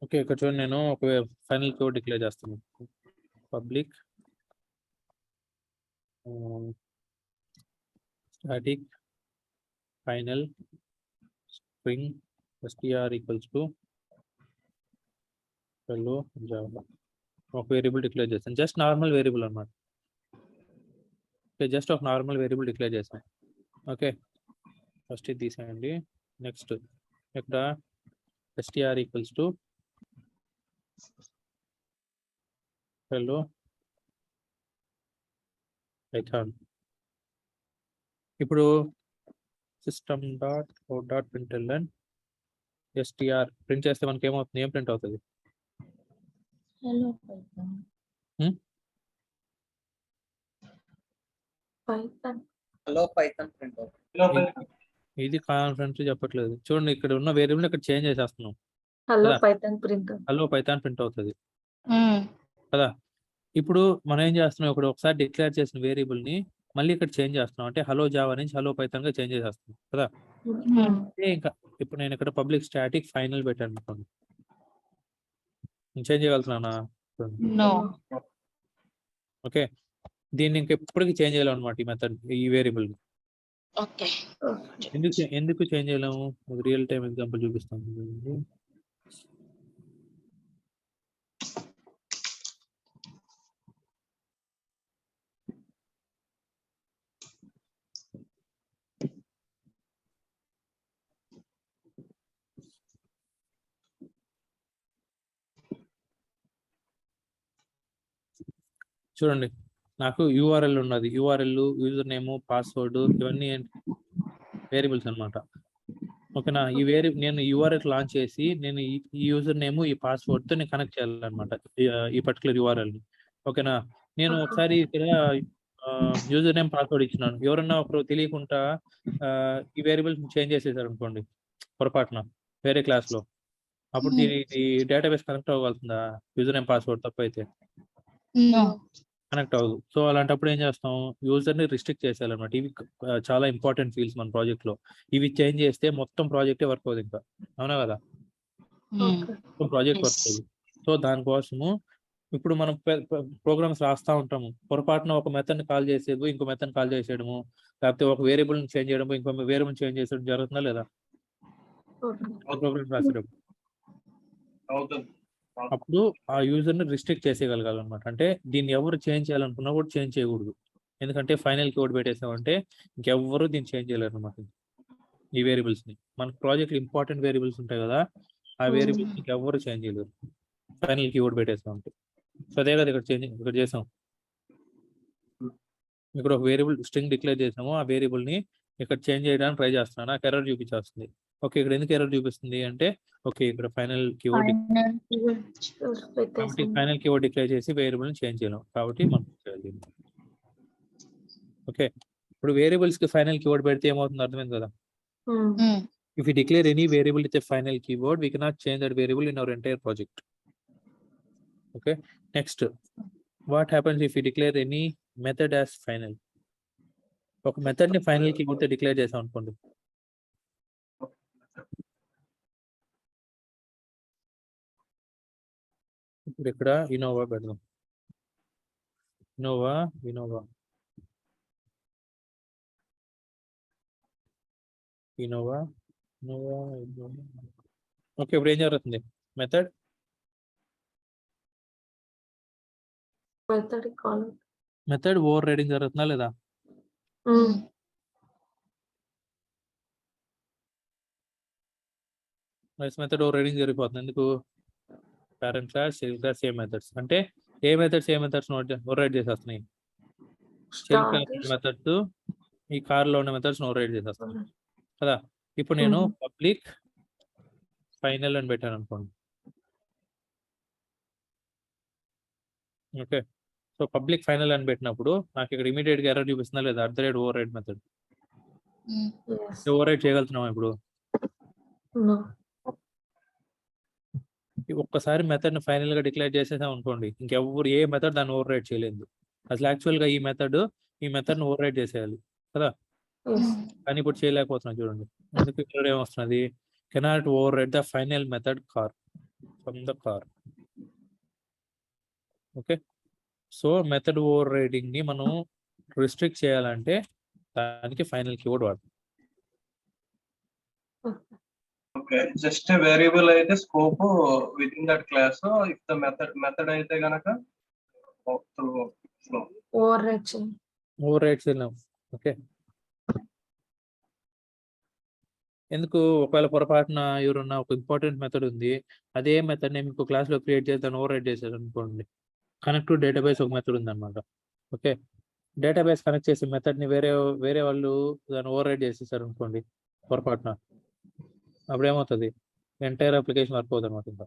ఓకే, ఇక్కడ చూడండి, నేను ఒక ఫైనల్ కోడ్ డిక్లేర్ చేస్తాను. Public static final string str equals to hello java. ఒక వేరియబుల్ డిక్లేర్ చేస్తాను, జస్ట్ నార్మల్ వేరియబుల్ అన్నమాట. ఓకే, జస్ట్ ఒక నార్మల్ వేరియబుల్ డిక్లేర్ చేస్తాను. ఓకే, ఫస్ట్ ఇది తీసేయండి. నెక్స్ట్ ఇక్కడ str equals to hello python. ఇప్పుడు system dot out dot println str print చేస్తే మనకి ఏమవుతుంది, ఏం ప్రింట్ అవుతుంది? Hello Python. Python hello Python print అవుతుంది. ఇది కాన్ఫరెన్స్ చెప్పట్లేదు. చూడండి, ఇక్కడ ఉన్న వేరియబుల్ ఇక్కడ చేంజ్ చేసేస్తున్నాం. హలో కదా. Python print. Hello Python print అవుతుంది మ్మ్. కదా. ఇప్పుడు మనం ఏం చేస్తున్నాం, ఇప్పుడు ఒకసారి డిక్లేర్ చేసిన వేరియబుల్ ని మళ్ళీ ఇక్కడ చేంజ్ చేస్తున్నాం, అంటే హలో జావా నుంచి హలో పైథాన్ గా చేంజ్ చేసేస్తున్నాం కదా. అంటే ఇంకా ఇప్పుడు నేను ఇక్కడ పబ్లిక్ స్టాటిక్ ఫైనల్ పెట్టాను అనుకోండి, చేంజ్ చేయగలుగుతున్నానా? నో. ఓకే, దీన్ని ఇంకా ఎప్పటికీ చేంజ్ చేయాలన్నమాట ఈ మెథడ్, ఈ వేరియబుల్. ఓకే. ఎందుకు చేంజ్ చేయలేము? రియల్ టైం ఎగ్జాంపుల్ చూపిస్తాను. చూడండి, నాకు యూఆర్ఎల్ ఉన్నది, యూఆర్ఎల్, యూజర్ నేమ్, పాస్వర్డ్, ఇవన్నీ వేరియబుల్స్ అన్నమాట. ఓకేనా, నేను యూఆర్ఎల్ లాంచ్ చేసి నేను ఈ యూజర్ నేమ్, ఈ పాస్వర్డ్ తో నేను కనెక్ట్ చేయాలన్నమాట ఈ పర్టికులర్ యూఆర్ఎల్ ని. ఓకేనా, నేను ఒకసారి ఇక్కడ యూజర్ నేమ్ పాస్వర్డ్ ఇచ్చినాను, ఎవరన్నా ఒకరు తెలియకుండా ఈ వేరియబుల్స్ చేంజ్ చేసేసారు అనుకోండి పొరపాటున వేరే క్లాస్ లో, అప్పుడు దీని డేటాబేస్ కనెక్ట్ అవ్వగలుగుతుందా? యూజర్ నేమ్ పాస్వర్డ్ తప్పైతే నో. కనెక్ట్ అవ్వదు. సో అలాంటప్పుడు ఏం చేస్తాం, యూజర్ ని రిస్ట్రిక్ట్ చేసేయాలన్నమాట. ఇవి చాలా ఇంపార్టెంట్ ఫీల్డ్స్ మన ప్రాజెక్ట్ లో. ఇవి చేంజ్ చేస్తే మొత్తం ప్రాజెక్టే వర్క్ అవుతుంది ఇంకా, అవునా కదా. మొత్తం ప్రాజెక్ట్ వర్క్ అవుతుంది. సో దానికోసము ఇప్పుడు మనం ప్రోగ్రామ్స్ రాస్తా ఉంటాము, పొరపాటున ఒక మెథడ్ ని కాల్ చేసేది ఇంకో మెథడ్ కాల్ చేసేయడము, లేకపోతే ఒక వేరియబుల్ ని చేంజ్ చేయడము ఇంకో వేరియబుల్ చేంజ్ చేసేయడం జరుగుతుందా లేదా ప్రోగ్రామ్ రాసేటప్పుడు? అవుతుంది. అప్పుడు ఆ యూజర్ ని రిస్ట్రిక్ట్ చేసేయగలగాలన్నమాట. అంటే దీన్ని ఎవరు చేంజ్ చేయాలనుకున్నా కూడా చేంజ్ చేయకూడదు, ఎందుకంటే ఫైనల్ కోడ్ పెట్టేసామంటే ఇంకెవ్వరు దీన్ని చేంజ్ చేయలేరు అనమాట. ఈ వేరియబుల్స్ ని మన ప్రాజెక్ట్ ఇంపార్టెంట్ వేరియబుల్స్ ఉంటాయి కదా, ఆ వేరియబుల్స్ ఇంకెవ్వరు చేంజ్ చేయలేరు ఫైనల్ కీవర్డ్ పెట్టేసామంటే. సో అదే కదా ఇక్కడ చేసాం. ఇక్కడ ఒక వేరియబుల్ స్ట్రింగ్ డిక్లేర్ చేసాము, ఆ వేరియబుల్ ని ఇక్కడ చేంజ్ చేయడానికి ట్రై చేస్తున్నాను, నాకు ఎర్రర్ చూపించేస్తుంది. ఓకే, ఇక్కడ ఎందుకు ఎర్రర్ చూపిస్తుంది అంటే, ఓకే ఇక్కడ ఫైనల్ కీవర్డ్ కాబట్టి ఫైనల్ కీవర్డ్ డిక్లేర్ చేసి వేరియబుల్ ని చేంజ్ చేయలేం కాబట్టి మనం చేయాలి. ఓకే, ఇప్పుడు వేరియబుల్స్ కి ఫైనల్ కీవర్డ్ పెడితే ఏమవుతుంది అర్థమైంది కదా. If we declare any variable with a final keyword, we cannot change that variable in our entire project. Okay, next, what happens if we declare any method as final? ఒక method ని final keyword తో declare చేసాం అనుకోండి, ఇప్పుడు ఇక్కడ Innova పెడదాం. Innova okay, ఇప్పుడు ఏం జరుగుతుంది, మెథడ్ ఓవర్ రైడింగ్ జరుగుతుందా లేదా? మెథడ్ ఓవర్ రైడింగ్ జరిగిపోతుంది. ఎందుకు? Parent class, child class same methods, అంటే ఏ మెథడ్స్ ఓవర్ రైడ్ చేసేస్తున్నాయి. చైల్డ్ క్లాస్ మెథడ్స్ ఈ కార్ లో ఉన్న మెథడ్స్ ఓవర్ రైడ్ చేసేస్తున్నాయి కదా. ఇప్పుడు నేను పబ్లిక్ ఫైనల్ అని పెట్టాను అనుకోండి. ఓకే, సో పబ్లిక్ ఫైనల్ అని పెట్టినప్పుడు నాకు ఇక్కడ ఇమీడియట్ గా ఎర్రర్ చూపిస్తుందా లేదా? Override method override చేయగలుగుతున్నాం ఇప్పుడు. ఒక్కసారి మెథడ్ ని ఫైనల్ గా డిక్లేర్ చేసేసాం అనుకోండి, ఇంకెవ్వరు ఏ మెథడ్ దాన్ని ఓవర్ రైడ్ చేయలేదు. అసలు యాక్చువల్ గా ఈ మెథడ్ ని ఓవర్ రైడ్ చేసేయాలి కదా, కానీ ఇప్పుడు చేయలేకపోతున్నాం. చూడండి ఎందుకు ఇక్కడ ఏమొస్తున్నది, cannot override the final method car. From the car. Okay, so method overriding ని మనం రిస్ట్రిక్ట్ చేయాలంటే దానికి ఫైనల్ కీవర్డ్ వాడతాం. ఓకే, జస్ట్ వేరియబుల్ అయితే scope within that class, if the method అయితే గనక ఓవర్ రైడ్ చేయి. Overrides వెళ్ళాం. ఓకే, ఎందుకు ఒకవేళ పొరపాటున ఎవరన్నా ఒక ఇంపార్టెంట్ మెథడ్ ఉంది, అదే మెథడ్ నేను ఇంకో క్లాస్ లో క్రియేట్ చేసి దాన్ని ఓవర్ రైడ్ చేశారు అనుకోండి. కనెక్ట్ టు డేటాబేస్ ఒక మెథడ్ ఉంది అనమాట. ఓకే, డేటాబేస్ కనెక్ట్ చేసే మెథడ్ ని వేరే వాళ్ళు దాన్ని ఓవర్ రైడ్ చేసేసారు అనుకోండి పొరపాటున, అప్పుడు ఏమవుతుంది, ఎంటైర్ అప్లికేషన్ వర్క్ అవుతుంది అనమాట. ఇంకా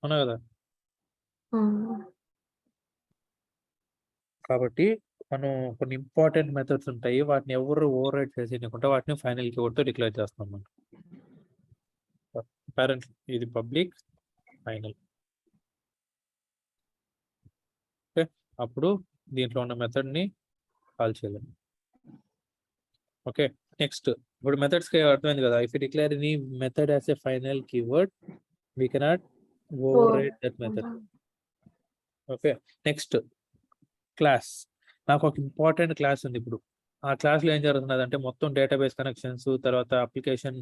అవునా కదా. కాబట్టి మనం కొన్ని ఇంపార్టెంట్ మెథడ్స్ ఉంటాయి, వాటిని ఎవరు ఓవర్ రైడ్ చేసేయకుండా వాటిని ఫైనల్ కీవర్డ్ తో డిక్లేర్ చేస్తాం మనం. పేరెంట్ ఇది పబ్లిక్ ఫైనల్. ఓకే, అప్పుడు దీంట్లో ఉన్న మెథడ్ ని కాల్ చేయలేము. ఓకే, నెక్స్ట్ ఇప్పుడు మెథడ్స్ కి అర్థమైంది కదా. If you declare any method as a final keyword we cannot override that method. Okay, next class. నాకు ఒక ఇంపార్టెంట్ క్లాస్ ఉంది. ఇప్పుడు ఆ క్లాస్ లో ఏం జరుగుతున్నది అంటే మొత్తం డేటాబేస్ కనెక్షన్స్, తర్వాత application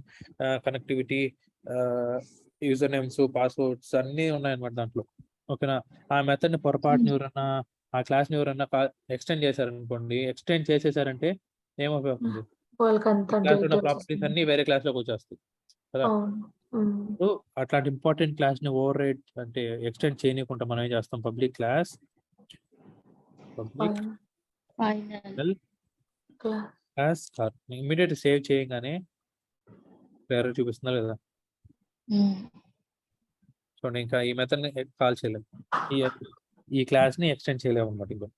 connectivity, user names, passwords అన్నీ ఉన్నాయన్నమాట దాంట్లో. ఓకేనా, ఆ మెథడ్ ని పొరపాటుని ఎవరన్నా ఆ క్లాస్ ని ఎవరన్నా ఎక్స్టెండ్ చేశారనుకోండి, ఎక్స్టెండ్ చేసేసారంటే ఏమైపోతుంది, వాళ్ళకంతా క్లాస్ ఉన్న details ప్రాపర్టీస్ అన్ని వేరే క్లాస్ లోకి వచ్చేస్తాయి కదా. అవును. సో అట్లాంటి ఇంపార్టెంట్ క్లాస్ ని ఓవర్ రైడ్ అంటే ఎక్స్టెండ్ చేయకుండా మనం ఏం చేస్తాం, public class final class car immediate save చేయగానే ఎర్రర్ చూపిస్తుందా లేదా. చూడండి, ఇంకా ఈ మెథడ్ ని కాల్ చేయలేము, ఈ క్లాస్ ని ఎక్స్టెండ్ చేయలేము అన్నమాట ఇంకా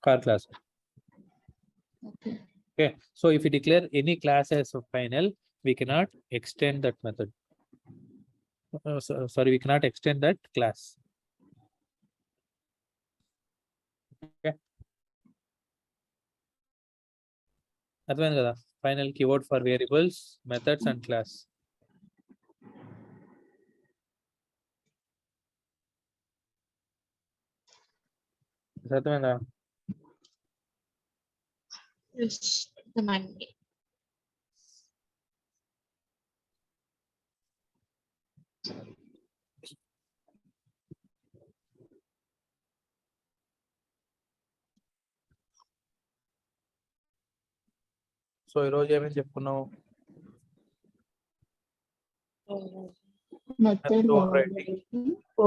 car class. Okay, so if you declare any class as final we cannot extend that method. Sorry, we cannot extend that class. Okay, అర్థమైంది కదా. Final keyword for variables, methods and class. అర్థమైందా. So ఈరోజు ఏమేమి చెప్పుకున్నాం, method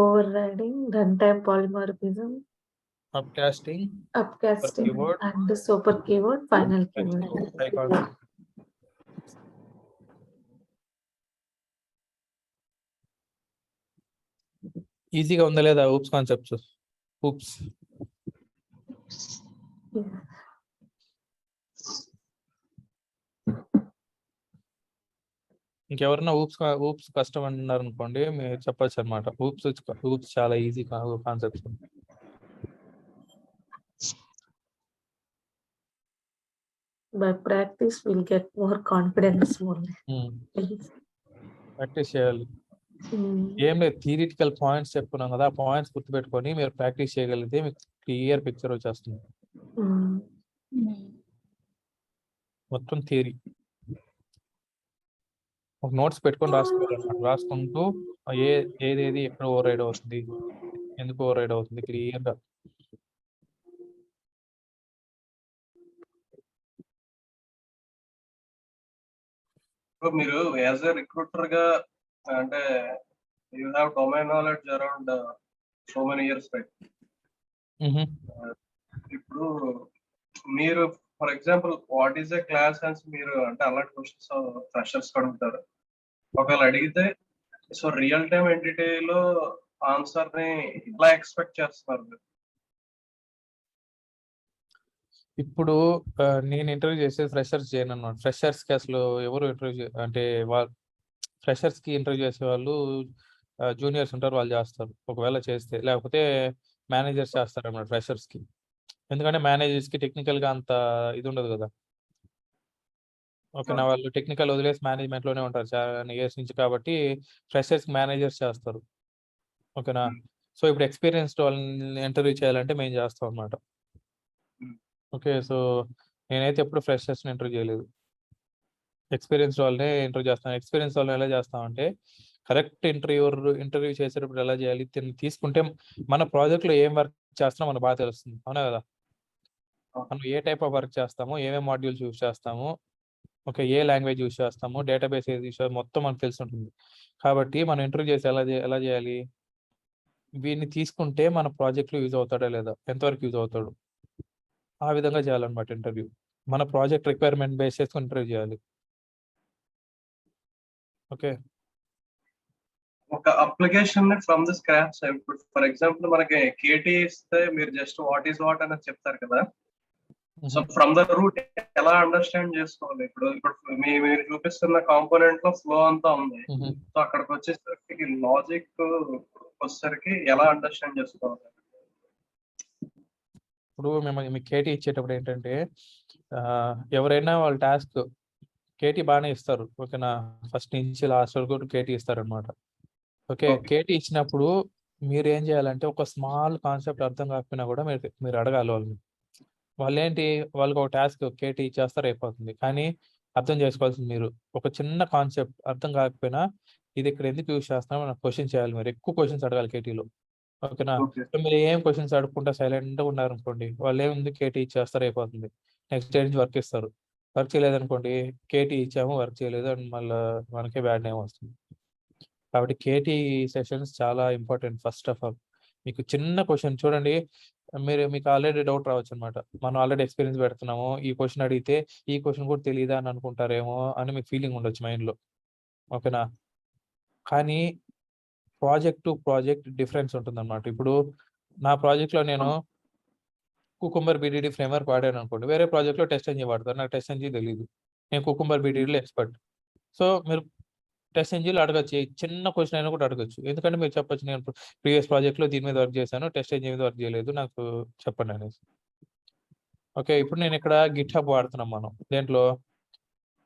overriding, run time polymorphism, upcasting, upcasting keyword, and super keyword, final keyword. ఈజీగా ఉందా లేదా OOPs concepts. OOPs ఇంకెవరన్నా ఊప్స్ కష్టం అంటున్నారు అనుకోండి, మీరు చెప్పచ్చు అనమాట. ఊప్స్ చాలా easy concepts. By practice we'll get more confidence only. Practice చేయాలి. ఏం లేదు, థియరిటికల్ పాయింట్స్ చెప్పుకున్నాం కదా, ఆ పాయింట్స్ గుర్తుపెట్టుకొని మీరు ప్రాక్టీస్ చేయగలిగితే మీకు క్లియర్ పిక్చర్ వచ్చేస్తుంది. మొత్తం థియరీ ఒక నోట్స్ పెట్టుకొని రాసుకోవాలన్నమాట. రాసుకుంటూ ఏదేది ఎక్కడ ఓవర్ రైడ్ అవుతుంది, ఎందుకు ఓవర్ రైడ్ అవుతుంది క్లియర్గా. మీరు యాజ్ ఎ రిక్రూటర్ గా అంటే you have domain knowledge around so many years right. ఇప్పుడు మీరు for example what is a class అని మీరు అంటే అలాంటి క్వశ్చన్స్ ఫ్రెషర్స్ అడుగుతారు. ఒకవేళ అడిగితే సో రియల్ టైమ్ ఎంటిటీలో ఆన్సర్ ని ఇలా ఎక్స్పెక్ట్ చేస్తున్నారు మీరు? ఇప్పుడు నేను ఇంటర్వ్యూ చేసే ఫ్రెషర్స్ చేయను అన్నమాట. ఫ్రెషర్స్ కి అసలు ఎవరు ఇంటర్వ్యూ అంటే ఫ్రెషర్స్ కి ఇంటర్వ్యూ చేసే వాళ్ళు జూనియర్స్ ఉంటారు, వాళ్ళు చేస్తారు ఒకవేళ చేస్తే, లేకపోతే మేనేజర్స్ చేస్తారు అన్నమాట ఫ్రెషర్స్ కి. ఎందుకంటే మేనేజర్స్ కి టెక్నికల్ గా అంత ఇది ఉండదు కదా. ఓకేనా, వాళ్ళు టెక్నికల్ వదిలేసి మేనేజ్మెంట్ లోనే ఉంటారు చాలా ఇయర్స్ నుంచి, కాబట్టి ఫ్రెషర్స్ మేనేజర్స్ చేస్తారు. ఓకేనా, సో ఇప్పుడు ఎక్స్పీరియన్స్డ్ వాళ్ళని ఇంటర్వ్యూ చేయాలంటే మేము చేస్తాం అనమాట. ఓకే, సో నేనైతే ఎప్పుడు ఫ్రెషర్స్ ఇంటర్వ్యూ చేయలేదు, ఎక్స్పీరియన్స్ వాళ్ళనే ఇంటర్వ్యూ చేస్తాను. ఎక్స్పీరియన్స్ వాళ్ళని ఎలా చేస్తామంటే కరెక్ట్ ఇంటర్వ్యూ చేసేటప్పుడు ఎలా చేయాలి తీసుకుంటే మన ప్రాజెక్ట్ లో ఏం వర్క్ చేస్తున్నామో మనకు బాగా తెలుస్తుంది, అవునా కదా. మనం ఏ టైప్ ఆఫ్ వర్క్ చేస్తాము, ఏమేమి మాడ్యూల్స్ యూస్ చేస్తాము, ఓకే, ఏ లాంగ్వేజ్ యూస్ చేస్తాము, డేటాబేస్ ఏది యూస్ మొత్తం మనకు తెలిసి ఉంటుంది. కాబట్టి మనం ఇంటర్వ్యూ చేసి ఎలా చేయాలి, వీడిని తీసుకుంటే మన ప్రాజెక్ట్లో యూజ్ అవుతాడా లేదా, ఎంతవరకు యూజ్ అవుతాడు, ఆ విధంగా చేయాలన్నమాట ఇంటర్వ్యూ. మన ప్రాజెక్ట్ రిక్వైర్మెంట్ బేస్ చేసుకుని ఇంటర్వ్యూ చేయాలి. ఓకే, ఒక అప్లికేషన్ ఫ్రమ్ ద స్క్రాచ్. ఇప్పుడు ఫర్ ఎగ్జాంపుల్ మనకి కేటీ ఇస్తే మీరు జస్ట్ వాట్ ఈస్ వాట్ అని చెప్తారు కదా. సో ఫ్రమ్ ద రూట్ ఎలా అండర్స్టాండ్ చేసుకోవాలి? ఇప్పుడు మీరు చూపిస్తున్న కాంపోనెంట్ లో ఫ్లో అంతా ఉంది. సో అక్కడికి వచ్చేసరికి లాజిక్ వచ్చేసరికి ఎలా అండర్స్టాండ్ చేసుకోవాలి? ఇప్పుడు మేము మీకు కేటీ ఇచ్చేటప్పుడు ఏంటంటే ఎవరైనా వాళ్ళ టాస్క్ కేటీ బాగానే ఇస్తారు, ఓకేనా, ఫస్ట్ నుంచి లాస్ట్ వరకు కేటీ ఇస్తారు అనమాట. ఓకే, కేటీ ఇచ్చినప్పుడు మీరు ఏం చేయాలంటే ఒక స్మాల్ కాన్సెప్ట్ అర్థం కాకపోయినా కూడా మీరు అడగాలి వాళ్ళని. వాళ్ళకి ఒక టాస్క్ కేటీ ఇచ్చేస్తారు, అయిపోతుంది. కానీ అర్థం చేసుకోవాల్సింది మీరు ఒక చిన్న కాన్సెప్ట్ అర్థం కాకపోయినా ఇది ఇక్కడ ఎందుకు యూజ్ చేస్తున్నాం మనం క్వశ్చన్ చేయాలి. మీరు ఎక్కువ క్వశ్చన్స్ అడగాలి కేటీలో, ఓకేనా. మీరు ఏం క్వశ్చన్స్ అడగకుండా సైలెంట్గా ఉన్నారనుకోండి, వాళ్ళు ఏముంది కేటీ ఇచ్చేస్తారు, అయిపోతుంది. నెక్స్ట్ డే నుంచి వర్క్ ఇస్తారు, వర్క్ చేయలేదనుకోండి, కేటీ ఇచ్చాము వర్క్ చేయలేదు అని మళ్ళీ మనకే బ్యాడ్ నేమ్ వస్తుంది. కాబట్టి కేటీ సెషన్స్ చాలా ఇంపార్టెంట్. ఫస్ట్ ఆఫ్ ఆల్ మీకు చిన్న క్వశ్చన్ చూడండి, మీకు ఆల్రెడీ డౌట్ రావచ్చు అనమాట, మనం ఆల్రెడీ ఎక్స్పీరియన్స్ పెడుతున్నాము, ఈ క్వశ్చన్ అడిగితే ఈ క్వశ్చన్ కూడా తెలియదా అని అనుకుంటారేమో అని మీకు ఫీలింగ్ ఉండొచ్చు మైండ్లో, ఓకేనా. కానీ ప్రాజెక్ట్ టు ప్రాజెక్ట్ డిఫరెన్స్ ఉంటుంది అనమాట. ఇప్పుడు నా ప్రాజెక్ట్లో నేను కుకుంబర్ బీడీడీ ఫ్రేమ్వర్క్ వాడాను అనుకోండి, వేరే ప్రాజెక్ట్లో టెస్ట్ ఎంజిన్ వాడతారు, నాకు టెస్ట్ ఎంజిన్ తెలియదు, నేను కుకుంబర్ బీడీడీలో ఎక్స్పర్ట్. సో మీరు టెస్ట్ ఎంజిన్లో అడగచ్చు, చిన్న క్వశ్చన్ అయినా కూడా అడగచ్చు. ఎందుకంటే మీరు చెప్పొచ్చు, నేను ప్రీవియస్ ప్రాజెక్ట్లో దీని మీద వర్క్ చేశాను, టెస్ట్ ఎంజిన్ మీద వర్క్ చేయలేదు, నాకు చెప్పండి అనేసి. ఓకే, ఇప్పుడు నేను ఇక్కడ గిట్ హబ్ వాడుతున్నాం మనం, దేంట్లో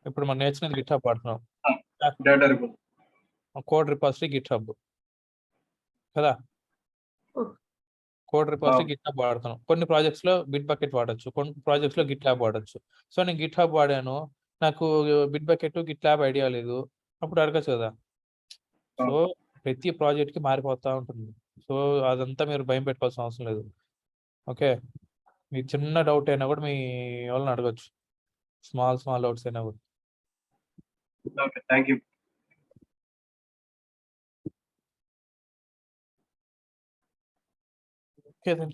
ఇప్పుడు మనం నేర్చుకునేది గిట్ హబ్ వాడుతున్నాం, కోడ్ రిపాజిటరీ గిట్ హబ్ కదా. కోడ్ రిపాజిటరీ గిట్ హబ్ వాడుతున్నాం. కొన్ని ప్రాజెక్ట్స్ లో బిట్ బకెట్ వాడచ్చు, కొన్ని ప్రాజెక్ట్స్ లో గిట్ ల్యాబ్ వాడచ్చు. సో నేను గిట్ హబ్ వాడాను, నాకు bit bucket Git lab idea లేదు, అప్పుడు అడగచ్చు కదా. సో ప్రతి ప్రాజెక్ట్ కి మారిపోతా ఉంటుంది. సో అదంతా మీరు భయం పెట్టుకోవాల్సిన అవసరం లేదు. ఓకే, మీకు చిన్న డౌట్ అయినా కూడా మీ వాళ్ళని అడగచ్చు, స్మాల్ డౌట్స్ అయినా కూడా. Okay, thank you. Okay then.